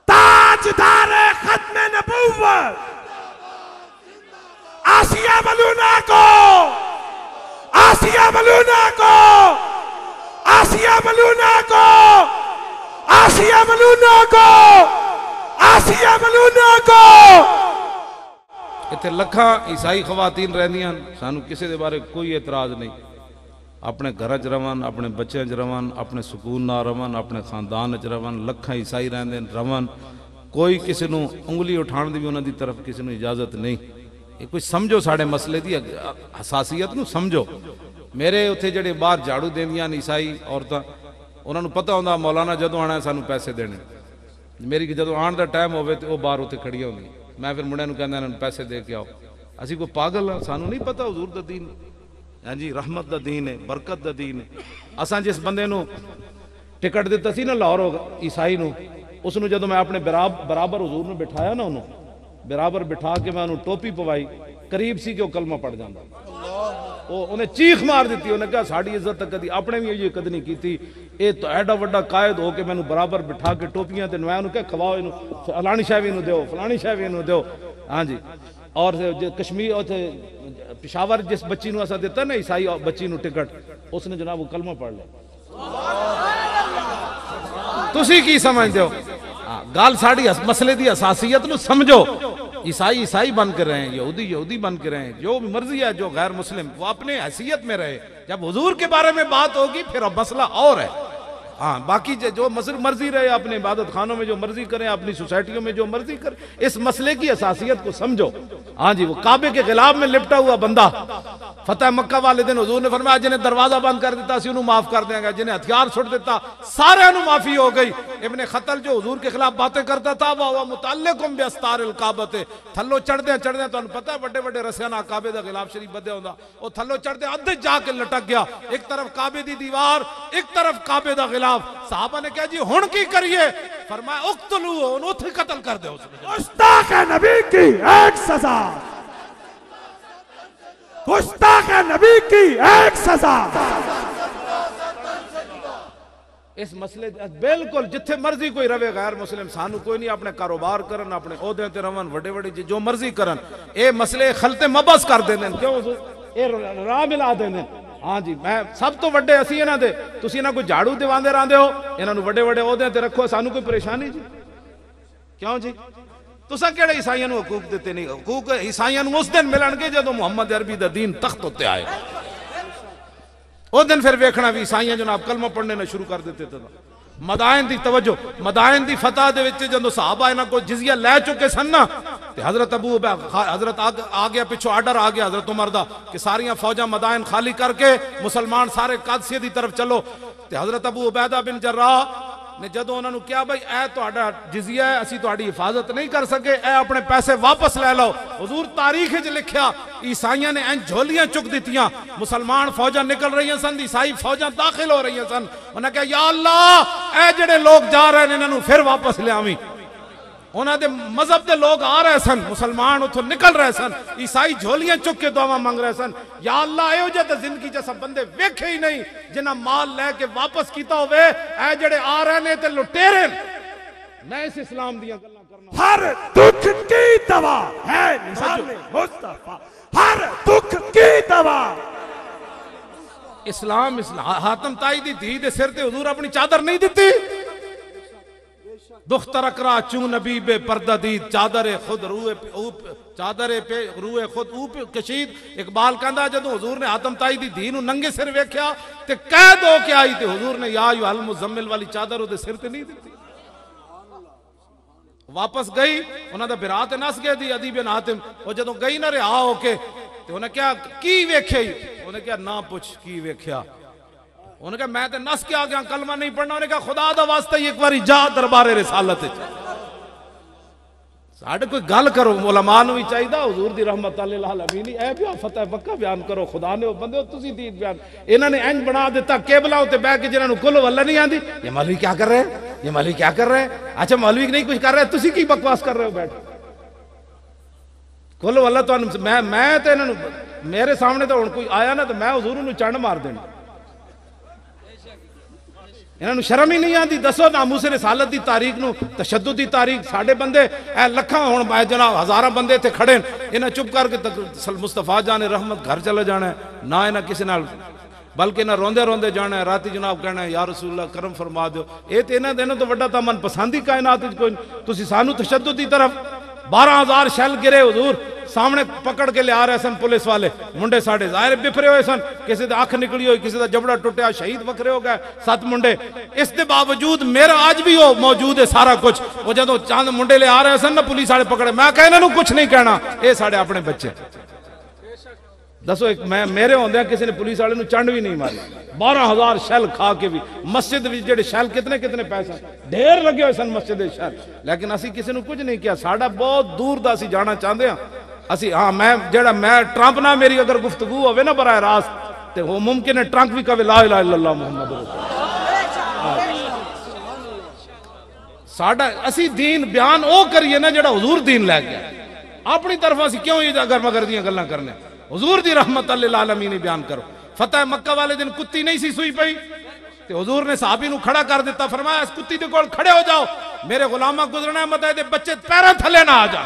تاجدار ختم نبوت آسیہ ملونہ کو، آسیہ ملونہ کو، آسیہ ملونہ کو، آسیہ ملونہ کو، آسیہ ملونہ کو.
اتنے لکھاں عیسائی خواتین رہندیاں سانو کسی دے بارے کوئی اعتراض نہیں. اپنے گھر چ رون، اپنے بچے چ رون، اپنے سکون نہ رون، اپنے خاندان چ رون. لکھاں عیسائی رہندے رون. کوئی کسی نو انگلی اٹھان دی بھی انہاں دی طرف کسی نو اجازت نہیں. یہ کچھ سمجھو ساڑے مسئلے دی حساسیت نو سمجھو. میرے اتھے جڑے باہر جھاڑو دیندیاں عیسائی عورتاں انہاں نو پتہ ہوندا مولانا جدوں آنا ہے سانو پیسے دینے. میری جدوں آن دا ٹائم ہوے تے او باہر اتھے کھڑیاں ہوندی. میں پھر منڈیاں نو کہندا انہاں نو پیسے دے کے آؤ. اسی کوئی پاگل ہاں؟ سانو نہیں پتہ حضور دا دین ہاں جی رحمت دا دین ہے, برکت دا دین ہے. اساں جس بندے نو ٹکٹ دیتا سی نا لاہور عیسائی نو, اس نو جدوں میں اپنے برابر حضور نو بٹھایا نا, انہوں برابر بٹھا کے میں انہوں ٹوپی پوائی, قریب سی کہ وہ کلمہ پڑھ جاندہ. انہیں چیخ مار دیتی, انہیں کہا ساڑی عزت تک کدی اپنے بھی یہ قدر نہیں کی تھی. اے تو ایڈا وڈا قائد ہو کے میں برابر بٹھا کے ٹوپیاں تے نوائے انہوں کہا کھواؤ انہوں فلانی شاوی انہوں دیو, فلانی شاوی انہوں دیو. ہاں جی. اور کشمیر اور پشاور جس بچی نو ایسا دیتا نا عیسائی بچی نو ٹکٹ, اس نے جناب وہ کلمہ پڑھ لیا. تسی کی سمجھتے ہو؟ گال ساڑی مسئلے دی اساسیت نو سمجھو. عیسائی عیسائی بن کے رہے ہیں, یہودی یہودی بن کے رہے ہیں, جو بھی مرضی ہے. جو غیر مسلم وہ اپنے حیثیت میں رہے. جب حضور کے بارے میں بات ہوگی پھر اب مسئلہ اور ہے. ہاں باقی جو مرضی رہے اپنے عبادت خانوں میں جو مرضی کریں, اپنی سوسائٹیوں میں جو مرضی کریں, اس مسئلے کی اساسیت کو سمجھو. ہاں جی. وہ کعبے کے غلاف میں لپٹا ہوا بندہ فتح مکہ والے دن حضور نے فرمایا جنہیں دروازہ بند کر دیتا سی انہوں معاف کر دیں گا, جنہیں ہتھیار چھوڑ دیتا سارے انہوں معافی ہو گئی. ابن خطل جو حضور کے خلاف باتیں کرتا تھا وہ متعلقم بیستار القابت, تھلو چڑھ دیں تو انہوں پتہ ہے بڑے بڑے رسیاں نہ کعبے دا غلاف شریف بدے ہوندہ, وہ تھلو چڑھ دیں ادھے جا کے لٹک گیا. ایک طرف کعبے دی دیوار, ایک طرف کعبے دا غلاف. صحابہ نے کہا جی ہن کی کریے؟ فرمایا اقتلو, انہوں تھے قتل کر دے.
گستاخ نبی کی ایک سزا, گستاخ نبی کی ایک سزا.
اس مسئلے بالکل جتھے مرضی کوئی روے غیر مسلم, سانو کوئی نہیں. اپنے کاروبار کرن, اپنے عہدے تے رون, وڈے وڈے جو مرضی کرن, اے مسئلے خلط مبس کر دیندے. کیوں اے راہ ملا دیندے. ہاں جی. میں سب تو وڈے اسی انہاں دے, تسی انہاں کوئی جھاڑو دیواندے راندے ہو, انہاں نو وڈے وڈے عہدے تے رکھو, سانو کوئی پریشانی جی؟ کیوں جی؟ تساں کیڑے عیسائیاں نو حقوق دیتے نہیں؟ حقوق عیسائیاں نو اس دن ملن گے جدوں محمد عربی دا دین تخت ہوتے آئے. او دن پھر ویکھنا بھی عیسائیاں جناب کلمہ پڑھنے نہ شروع کر دیتے تھے. مدائن دی توجہ, مدائن دی فتح دے وچ جدوں صحابہ انہاں کو جزیہ لے چکے سن نا, تے حضرت حضرت آ گیا پچھو آرڈر آ گیا حضرت عمر دا کہ ساریاں فوجاں مدائن خالی کر کے مسلمان سارے قادسیہ دی طرف چلو. تے حضرت ابو عبیدہ بن جراح نے جدوں انہوں نے کیا بھائی اے تہاڈا جزیہ ہے, اسی تہاڈی حفاظت نہیں کر سکے, اے اپنے پیسے واپس لے لو. حضور تاریخ وچ لکھیا عیسائیاں نے این جھولیاں چک دتیاں, مسلمان فوجاں نکل رہی ہیں سن, عیسائی فوجاں داخل ہو رہی ہیں سن. انہاں کہا یا اللہ اے جڑے لوگ جا رہے ہیں انہاں نوں پھر واپس لے آویں. انہاں دے مذہب دے لوگ آ رہے سن, مسلمان اتھوں نکل رہے سن, عیسائی جھولیاں چک کے دعاواں مانگ رہے سن. یا اللہ اے جے تے زندگی جیسا بندے ویکھے ہی نہیں جنہاں مال لے کے واپس کیتا ہوئے. اے جڑے آ رہے نے تے لٹیرے میں اس اسلام دیاں گلاں کرنا.
ہر دکھ کی دوا ہے نظام مصطفیٰ, ہر دکھ کی دوا.
اسلام حاتم تائی دی دھی دے سر تے حضور اپنی چادر نہیں دیتی. دختر اکرا چون نبی بے پردہ دید, چادر خود روئے خود اوپ کشید. اقبال کہندا جدوں حضور نے حاتم تائی دی دھی نو ننگے سر ویکھیا تے قید ہو کے آئی, تے حضور نے یا ایھا المزمل والی چادر دے سر تے نہیں دیتی. واپس گئی, انہاں دا برا تے نس گئے دی عدی بن حاتم. او جدوں گئی نہ رہا ہو کے تے انہاں کیا کی ویکھیا, انہاں کیا نہ پوچھ کی ویکھیا. انہوں نے کہا میں تے نس کے آ گیا, کلمہ نہیں پڑھنا. انہوں نے کہا خدا دا واسطہ ایک باری جا دربار رسالت. ساڑھے کوئی گل کرو, علماء نو بھی چاہیے حضور دی رحمت اللہ العالمین اے بھی فتح مکہ بیان کرو. خدا نے بندے تسی دین بیان, انہوں نے انج بنا دیتا کیبلا ہوتے بیٹھ کے جنہوں نے کل واللہ نہیں آندی. یہ مولوی کیا کر رہے ہیں, یہ مولوی کیا کر رہے ہیں؟ اچھا مولوی نہیں کچھ کر رہے, تسی کی بکواس کر رہے ہو بیٹھ کل واللہ. تو میں تے انہوں میرے سامنے تو کوئی آیا نا تو میں حضور نو چنڈ مار دینا. انہوں نے شرم ہی نہیں آتی. دسو ناموس رسالت دی تاریخ نو, تشدد دی تاریخ. ساڑھے بندے اے لکھاں ہون جناب ہزاراں بندے تھے کھڑے, انہاں چپ کر کے مصطفیٰ جان رحمت گھر چلا جانا ہے, نہ انہاں کسی نال بلکہ انہاں روندے روندے جانا ہے. راتی جناب کہنا ہے یا رسول اللہ کرم فرما دیو. اے تے انہاں دینوں تو وڈا تا من پسندی کائنات کوئی. تسی سانو تشدد دی طرف 12,000 شیل گرے حضور سامنے پکڑ کے لے آ رہے سن پولیس والے. منڈے ساڑھے ظاہر بفرے ہوئے سن, کسی دا آنکھ نکلی ہوئی, کسی دا جبڑا ٹوٹیا, شہید وکھرے ہو گئے 7 منڈے. اس دے باوجود میرا آج بھی ہو موجود ہے سارا کچھ. وہ جدوں چاند منڈے لے آ رہے سن نا پولیس والے پکڑے, میں کہا انہاں نوں کچھ نہیں کہنا, اے ساڑھے اپنے بچے. دسو ایک میں میرے ہوندے کسی نے پولیس والے نو چنڈ بھی نہیں ماری 12,000 شیل کھا کے بھی مسجد وچ جڑے شیل کتنے کتنے پیسے ڈھیر لگے ہوئے سن مسجد دے شیل لیکن اسی کسی نو کچھ نہیں کیا ساڈا بہت دور دا اسی جانا چاہندے ہاں اسی ہاں میں ٹرمپ نہ میری اگر گفتگو ہوے نا براہ راست تے وہ ممکن ہے ٹرمپ بھی کہے لا الہ الا اللہ محمد رسول ساڈا اسی دین بیان او کریے نا جڑا حضور دین لے گیا اپنی طرف اسی کیوں یہ اگر مگر دیاں گلاں کرنے حضور دی رحمت للعالمین بیان کرو فتح مکہ والے دن کتی نہیں سی سوئی پئی تے حضور نے صحابی نو کھڑا کر دیتا فرمایا اس کتی دے کول کھڑے ہو جاؤ میرے غلامہ گزرنا ہے مت دے بچے پیراں تھلے نہ آ جا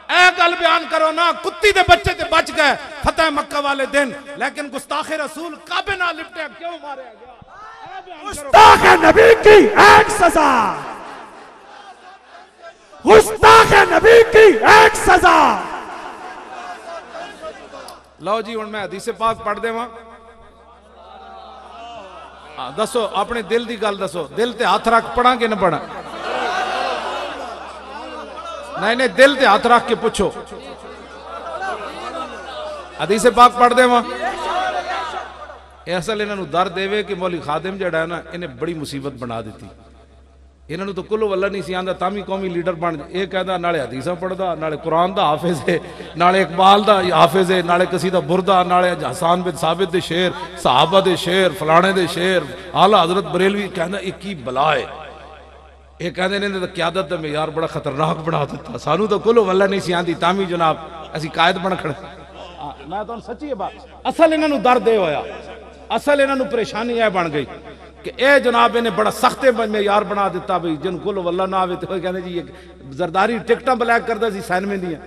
اے گل بیان کرو نا کتی دے بچے تے بچ گئے فتح مکہ والے دن لیکن گستاخ رسول کعبے نہ لپٹے کیوں ماریا گیا
گستاخ نبی کی ایک سزا گستاخ نبی کی ایک سزا
لو جی ہن میں حدیث پاک پڑھ دے وہاں دسو اپنے دل دی گل دسو دل تے ہاتھ رکھ پڑھاں کہ نہ پڑھاں نہیں دل تے ہاتھ رکھ کے پوچھو حدیث پاک پڑھ دے وہاں اصل انہاں نو در دے وے کہ مولی خادم جڑا ہے نا انہیں بڑی مصیبت بنا دیتی انہاں نو تو کلو واللہ نہیں سی آندا تامی قومی لیڈر بن یہ کہدا نالے حدیثاں پڑھدا نالے قرآن دا حافظ ہے نالے اقبال دا حافظ ہے نالے قصیدہ بردہ نالے حسان بن ثابت دے شعر صحابہ دے شعر فلانے دے شعر اعلیٰ حضرت بریلوی کہندا ایک ہی بلا ہے یہ کہندے نے تے قیادت دا معیار بڑا خطرناک بنا دیتا سانو تو کلو واللہ نہیں سی آندی تامی جناب اسی قائد بن کھڑے میں تو سچی بات اصل انہاں نو درد اے ہویا اصل انہاں نو پریشانی اے بن گئی کہ اے جناب نے بڑا سخت معیار بنا دیتا بھئی جن کو واللہ نہ آوے تو کہندے جی زرداری ٹکٹاں بلیک کردا سی سین میں دیاں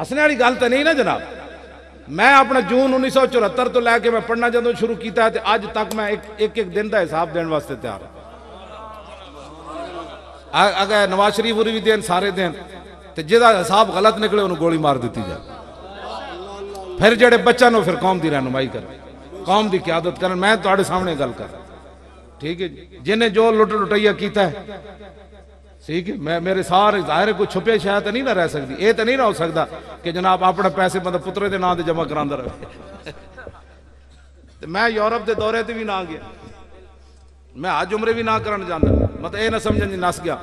ہسنے والی گل تے نہیں نا جناب میں اپنا جون 1974 تو لے کے میں پڑھنا جدوں شروع کیتا ہے تے اج تک میں ایک دن دا حساب دین واسطے تیار ہوں اگر نواز شریف ہوری بھی دین سارے دین تے جہاں حساب غلط نکلے انہوں گولی مار دیتی جائے پھر جڑے بچہ نو پھر قوم دی رہنمائی کریں قوم دی قیادت کریں میں تواڈے سامنے گل کر ٹھیک ہے جنہیں جو لٹیا کیتا ہے ٹھیک ہے میرے سارے ظاہر کوئی چھپے شاید نہیں نہ رہ سکتی یہ تو نہیں نہ ہو سکتا کہ جناب اپنے پیسے بندہ پترے دے نام دے جمع کراندا رہے میں یورپ دے دورے تے بھی نہ گیا میں حج عمرے بھی نہ کرن جاندا مطلب اے نہ سمجھن جی نس گیا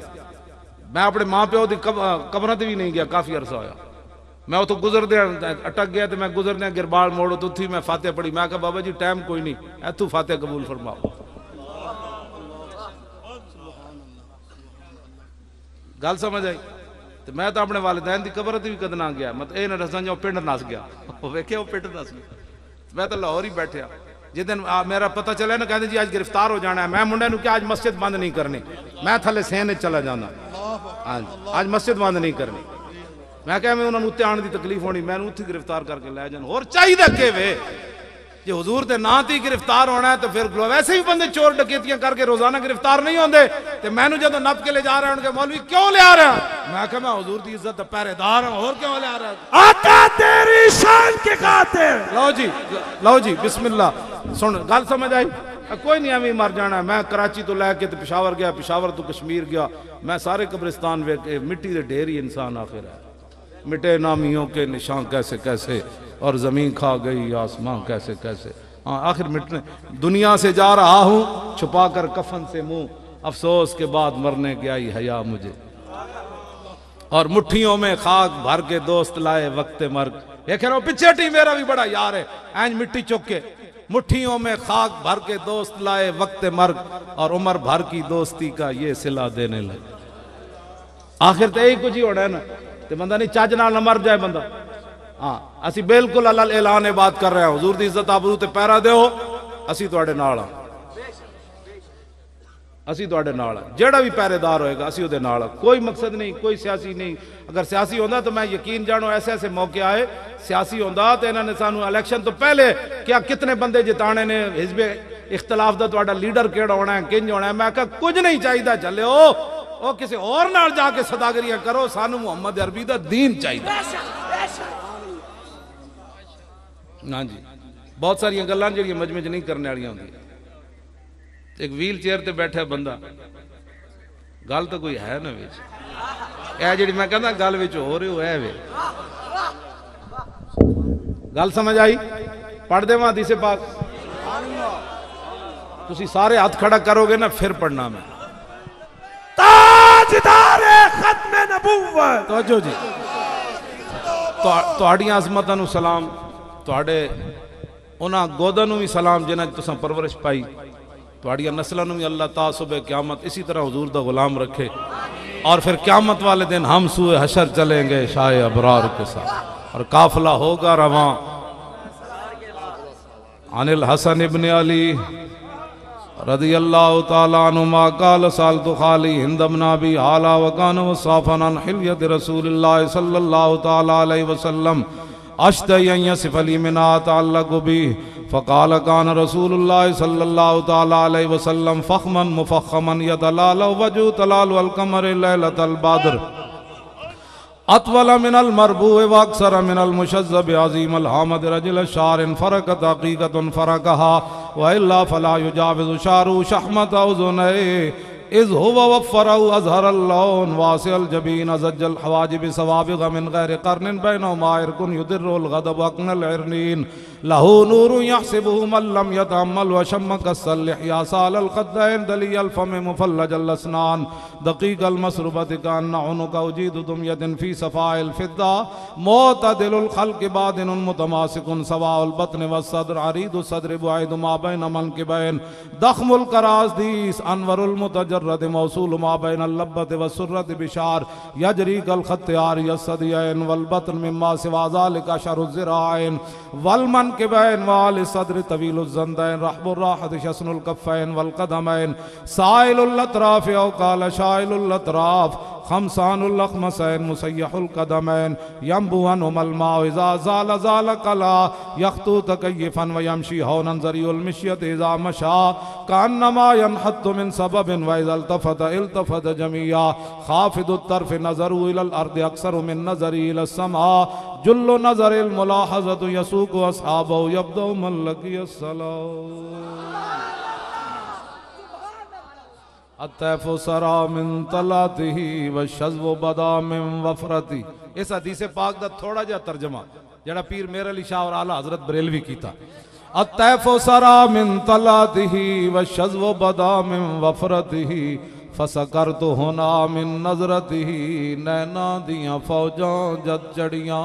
میں اپنے ماں پیو دی قبراں تے بھی نہیں گیا کافی عرصہ ہویا میں اتو گزر دیا اٹک گیا تو میں گزر دیا گربال موڑو تو تھی میں فاتحہ پڑھی میں کہا بابا جی ٹائم کوئی نہیں ایتھو فاتحہ قبول فرماؤ گل سمجھ آئی تو میں تو اپنے والدین دی قبر تے بھی کد نہ گیا مطلب اے نہ رساں جو پنڈ نس گیا وہ ویکھیا وہ پنڈ نس گیا میں تو لاہور ہی بیٹھیا جدن میرا پتہ چلے نا کہتے جی آج گرفتار ہو جانا ہے میں منڈے نو کہ آج مسجد بند نہیں کرنی میں تھلے سین چلا جانا آج مسجد بند نہیں کرنی میں کہا میں انہوں نے اتنے آنے دی تکلیف ہونی میں اتنے گرفتار کر کے لے جانا اور چاہیے کہ وے جی حضور دے نا تی گرفتار ہونا ہے تو پھر ویسے ہی بندے چور ڈکیتیاں کر کے روزانہ گرفتار نہیں ہوندے تو میں جدو نپ کے لے جا رہے ہیں ان کے مولوی کیوں لے آ رہے ہیں میں کہا میں حضور دی عزت پہرے دار ہوں اور کیوں لے آ رہے ہیں
آقا تیری شان کے خاطر
لو جی بسم اللہ سن گل سمجھ آئی کوئی نہیں ہمیں مر جانا ہے میں کراچی تو لے کے پشاور گیا پشاور تو کشمیر گیا میں سارے قبرستان مٹی دے ڈھیری انسان آخر ہے مٹے نامیوں کے نشان کیسے کیسے اور زمین کھا گئی آسمان کیسے کیسے آخر مٹنے دنیا سے جا رہا ہوں چھپا کر کفن سے منہ افسوس کے بعد مرنے کی آئی حیا مجھے اور مٹھیوں میں خاک بھر کے دوست لائے وقت مرگ یہ کہہ رہا ہوں پچھے میرا بھی بڑا یار ہے اینج مٹی چک کے مٹھیوں میں خاک بھر کے دوست لائے وقت مرگ اور عمر بھر کی دوستی کا یہ صلہ دینے لگے آخر تو یہی کچھ ہی ہونا ہے نا تو بندہ نہیں چاج نال نہ مر جائے بندہ ہاں اسی بالکل اللہ اعلان بات کر رہے ہیں حضور دی عزت آبرو تے پیرا دیو اسی تواڈے نال ہاں اسی تواڈے نال ہاں جیڑا بھی پہرے دار ہوئے گا اسی اودے نال ہاں کوئی مقصد نہیں کوئی سیاسی نہیں اگر سیاسی ہوندا تو میں یقین جانو ایسے ایسے موقع آئے سیاسی ہوندا تو انہاں نے سانو الیکشن تو پہلے کیا کتنے بندے جتانے نے حزب اختلاف دا تواڈا لیڈر کیڑا ہونا ہے کنج ہونا ہے میں کہا کچھ نہیں چاہیے چلے او کسی اور نال جا کے صداگریاں کرو سانو محمد عربی دا دین چاہیے ہاں جی بہت ساری گلاں جڑیاں مجمع نہیں کرنے والیاں ہوندی ایک ویل چیئر تے بیٹھا بندہ گل تو کوئی ہے نا وچ اے جڑی میں کہندا گل وچ ہو رہی ہے وے گل سمجھ آئی؟ پڑھ دے وہاں حدیث پاک تسی سارے ہاتھ کھڑا کرو گے نا پھر پڑھنا میں
تاجدار ختم نبوت
توجہ جی تہاڈیاں عظمتاں نو سلام تہاڈے انہاں گوداں نو بھی سلام جنہاں تساں پرورش پائی تہاڈیاں نسلاں نو بھی اللہ تعالی صبح قیامت اسی طرح حضور دا غلام رکھے اور پھر قیامت والے دن ہم سوئے حشر چلیں گے شاہ ابرار کے ساتھ اور قافلہ ہوگا رواں عن الحسن ابن علی رضی اللہ تعالیٰ عنہما قال سالت خالی ہند بن ابی حالہ وکان وصافا عن حلیت رسول اللہ صلی اللہ تعالیٰ علیہ وسلم اشتہی ان یصف لی منها تعلق بھی فقال کان رسول اللہ صلی اللہ تعالیٰ علیہ وسلم فخما مفخما یتلال وجو تلال والقمر لیلۃ البدر اطول من المربوع واکثر من المشذب عظیم الحامد رجل شعر فرقت حقیقت فرقها وإلا فلا يجاوز شعر شحمت اذنيه اذ هو وفره اظهر اللون واسع الجبين زج الحواجب سوابغ من غير قرن بينهما عرق يدر الغضب اقن العرنين له نور يحسبه من لم يتأمل وشم كالسلح يا سال الخدين دلي الفم مفلج الاسنان دقيق المسربة كأن عنق أجيد دمية في صفاء الفضة معتدل الخلق بادن متماسك سواء البطن والصدر عريض الصدر بعيد ما بين منكبين ضخم الكراسديس أنور المتجرد موصول ما بين اللبة والسرة بشعر يجري كالخط عاري الصديين والبطن مما سوى ذلك أشهر الذراعين والمنكبين والصدر طويل الزندين رحب الراحة شسن الكفين والقدمين سائل الأطراف أو قال شائل الأطراف خمسان اللخمسين مسيح القدمين ينبو عنهم الماء إذا زال زال قلا يخطو تكيفا ويمشي هونا زري المشية إذا مشى كأنما ينحط من سبب وإذا التفت التفت جميعا خافض الطرف نظروا إلى الأرض أكثر من نظري إلى السماء جل نظر الملاحظة يسوق أصحابه يبدأ من لقي الصلاة الطیف سرا من طلاته والشذو بدا من وفرتی. اس حدیث پاک دا تھوڑا جا ترجمہ جڑا پیر میر علی شاہ اور اعلیٰ حضرت بریلوی کیتا. الطیف سرا من طلاته والشذو بدا من وفرته فسکرت ہونا من نظرته نینا دیاں فوجاں جد چڑیاں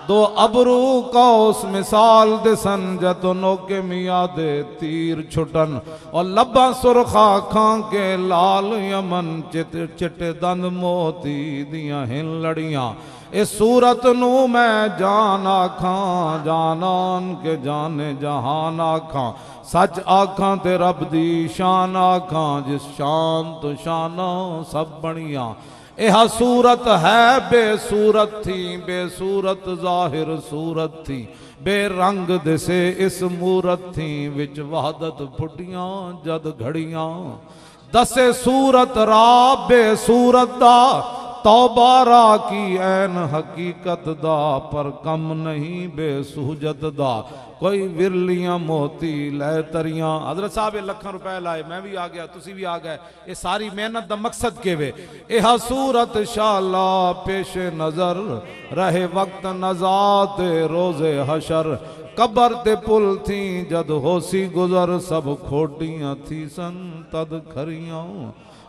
دو ابرو قوس مثال دے سنجت نوکے میاں دے تیر چھٹن اور لبا سرخا کھان کے لال یمن چٹے دند موتی دیاں ہن لڑیاں اس صورت نو میں جان آکھاں جانان کے جانے جہان آکھاں سچ آکھاں تے رب دی شان آکھاں جس شان تو شاناں سب بڑیاں ایہا صورت ہے بے صورت تھی بے صورت ظاہر صورت تھی بے رنگ دسے اس مورت تھی وچ وحدت پھٹیاں جد گھڑیاں دسے صورت را بے صورت دا توبہ را کی این حقیقت دا پر کم نہیں بے سہجت دا کوئی ورلیاں موتی لے تریاں. حضرت صاحب لکھاں روپے لائے میں بھی آ گیا تسی بھی آ گئے. یہ ساری محنت دا مقصد کے وے ایہا صورت شالا پیش نظر رہے وقت نزات روز حشر قبر تے پل تھی جد ہوسی گزر سب کھوٹیاں تھی سن تد کھریاں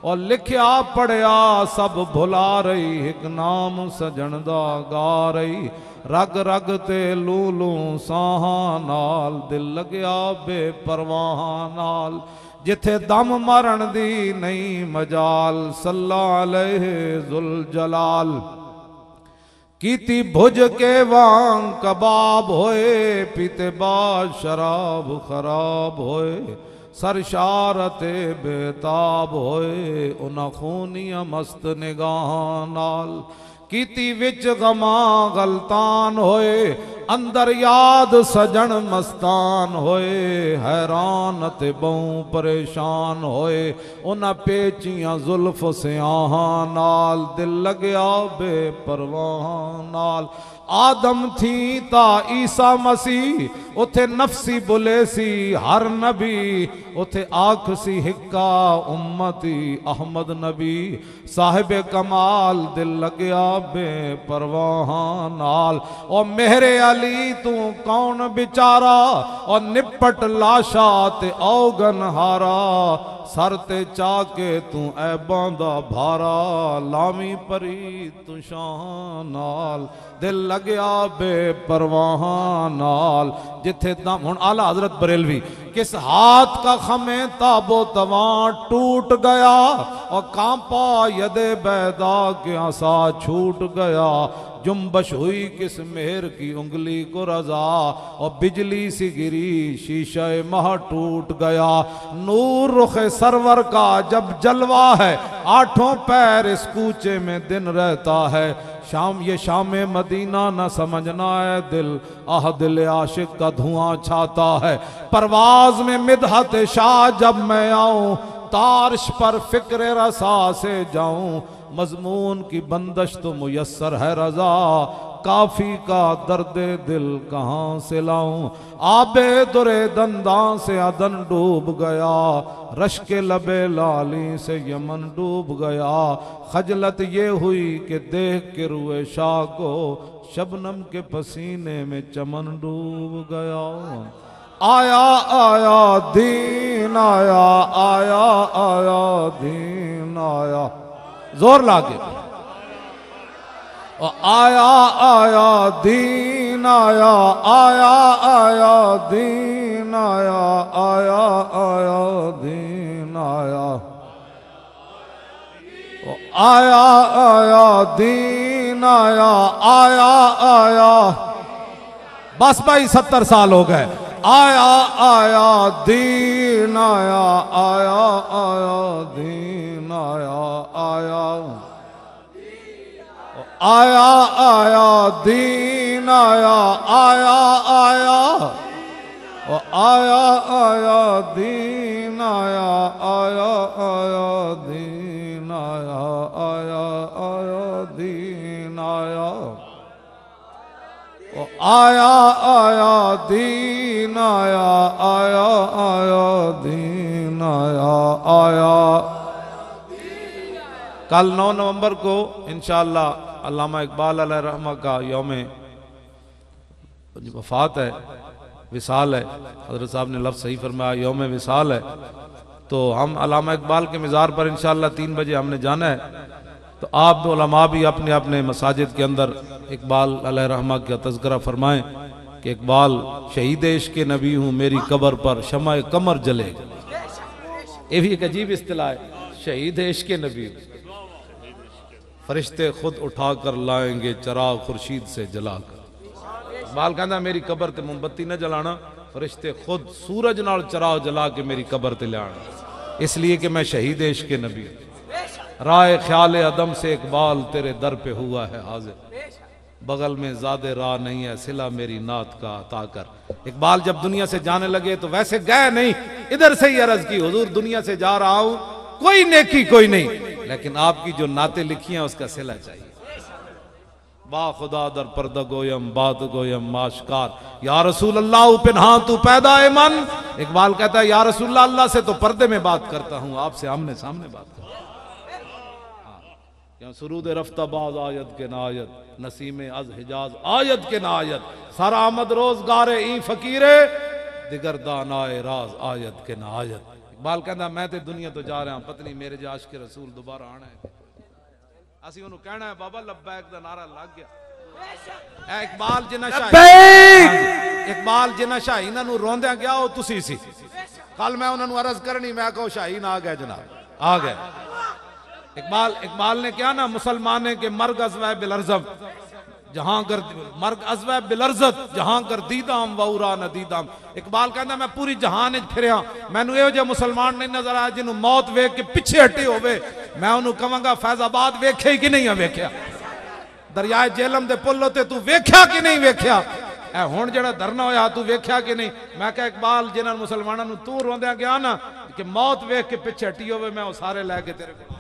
اور لکھیا پڑھیا سب بھلا رہی ایک نام سجن دا گا رہی رگ رگ تے لولوں ساہاں نال دل لگیا بے پرواہاں نال جتھے دم مرن دی نہیں مجال صلی علیہ ذوالجلال کیتی بھج کے وان کباب ہوئے پیتے بعد شراب خراب ہوئے سرشارت بیتاب ہوئے انہاں خونیاں مست نگاہاں نال کیتی وچ غماں غلطان ہوئے اندر یاد سجن مستان ہوئے حیران تے بہوں پریشان ہوئے انہاں پیچیاں زلف سیاہاں نال دل لگیا بے پرواہاں نال
آدم تھی تا عیسیٰ مسیح اتھے نفسی بلے سی ہر نبی اتھے آنکھ سی ہکا امتی احمد نبی صاحب کمال دل لگیا بے پرواہاں نال اور مہر علی تو کون بیچارا اور نپٹ لاشا تے اوگن ہارا سر تے چاکے تو اے باندہ بھارا لامی پری تو شاہاں نال دل لگیا بے پرواہاں نال جتھے دم ہن اعلیٰ حضرت بریلوی کس ہاتھ کا خمیں تاب و توان ٹوٹ گیا اور کانپا ید بیدا کے عصا چھوٹ گیا جنبش ہوئی کس مہر کی انگلی کو رضا اور بجلی سی گری شیشہ مہ ٹوٹ گیا نور رخ سرور کا جب جلوہ ہے آٹھوں پیر اس کوچے میں دن رہتا ہے شام یہ شام مدینہ نہ سمجھنا ہے دل دل عاشق کا دھواں چھاتا ہے پرواز میں مدحت شاہ جب میں آؤں تارش پر فکر رسا سے جاؤں مضمون کی بندش تو میسر ہے رضا کافی کا درد دل کہاں سے لاؤں آب در دنداں سے عدن ڈوب گیا رشک لب لالی سے یمن ڈوب گیا خجلت یہ ہوئی کہ دیکھ کے روئے شاہ کو شبنم کے پسینے میں چمن ڈوب گیا آیا آیا دین آیا آیا آیا دین آیا زور لاگے آیا آیا دین آیا آیا آیا دین آیا آیا آیا دین آیا آیا آیا دین آیا آیا آیا بس بھائی 70 سال ہو گئے آیا آیا دین آیا آیا آیا دین آیا آیا آیا آیا دین آیا آیا آیا آیا آیا دین آیا آیا آیا دین آیا آیا آیا دین آیا آیا آیا دین آیا آیا آیا دین آیا آیا کل 9 نومبر کو انشاءاللہ علامہ اقبال علیہ رحمہ کا یوم وفات ہے وصال ہے حضرت صاحب نے لفظ صحیح فرمایا یوم وصال ہے تو ہم علامہ اقبال کے مزار پر انشاءاللہ 3 بجے ہم نے جانا ہے تو آپ علماء بھی اپنے اپنے مساجد کے اندر اقبال علیہ رحمہ کا تذکرہ فرمائیں کہ اقبال شہید عشق کے نبی ہوں میری قبر پر شمع قمر جلے گا یہ بھی ایک عجیب اصطلاح ہے شہید عشق کے نبی فرشتے خود اٹھا کر لائیں گے چراغ خورشید سے جلا کر اقبال کہنا میری قبر تے موم بتی نہ جلانا فرشتے خود سورج نال چراغ جلا کے میری قبر تے لے آنا اس لیے کہ میں شہید عشق کے نبی ہوں رائے خیال عدم سے اقبال تیرے در پہ ہوا ہے حاضر بغل میں زیادہ راہ نہیں ہے صلہ میری نعت کا عطا کر اقبال جب دنیا سے جانے لگے تو ویسے گئے نہیں ادھر سے ہی عرض کی حضور دنیا سے جا رہا ہوں کوئی نیکی کوئی نہیں لیکن آپ کی جو نعتیں لکھی ہیں اس کا صلہ چاہیے با خدا در پردہ گویم بات گویم ماشکار یا رسول اللہ پنہاں تو پیدا اے من اقبال کہتا ہے یا رسول اللہ اللہ سے تو پردے میں بات کرتا ہوں آپ سے آمنے سامنے بات کرتا ہوں سرود رفتہ باز آیت کے نایت نسیم از حجاز آیت کے نایت سر آمد روزگار این فقیرے دیگر دانائے راز آیت کے نایت اقبال کہنا میں تے دنیا تو جا رہا ہوں پتہ نہیں میرے جو عاشق رسول دوبارہ آنا ہے اسی انہوں کہنا ہے بابا لبیک دا نعرہ لگ گیا اے اقبال جنہ شاہی اقبال جنہ شاہی انہوں روندیاں گیا ہو تسی سی کل میں انہوں عرض کرنی میں کہو شاہین آ گئے جناب آ گئے اقبال نے کیا نا مسلمانے کے مرگ ازوہ بلرزم جہاں کر مرگ ازوہ بلرزت جہاں کر دیدام وورا ندیدام اقبال کہنا میں پوری جہان پھریا میں نے یہ جو مسلمان نہیں نظر آیا جنہوں موت ویک کے پچھے ہٹے ہوئے میں انہوں کہوں گا فیض آباد ویکھے کی نہیں ویکھیا دریائے جیلم دے پلو تے تو ویکھیا کی نہیں ویکھیا اے ہون جڑا دھرنا ہویا تو ویکھیا کی نہیں میں کہا اقبال جنہوں مسلمانوں تو روندیاں گیا نا کہ موت ویک کے پچھے ہٹی ہوئے میں وہ سارے لے کے تیرے کو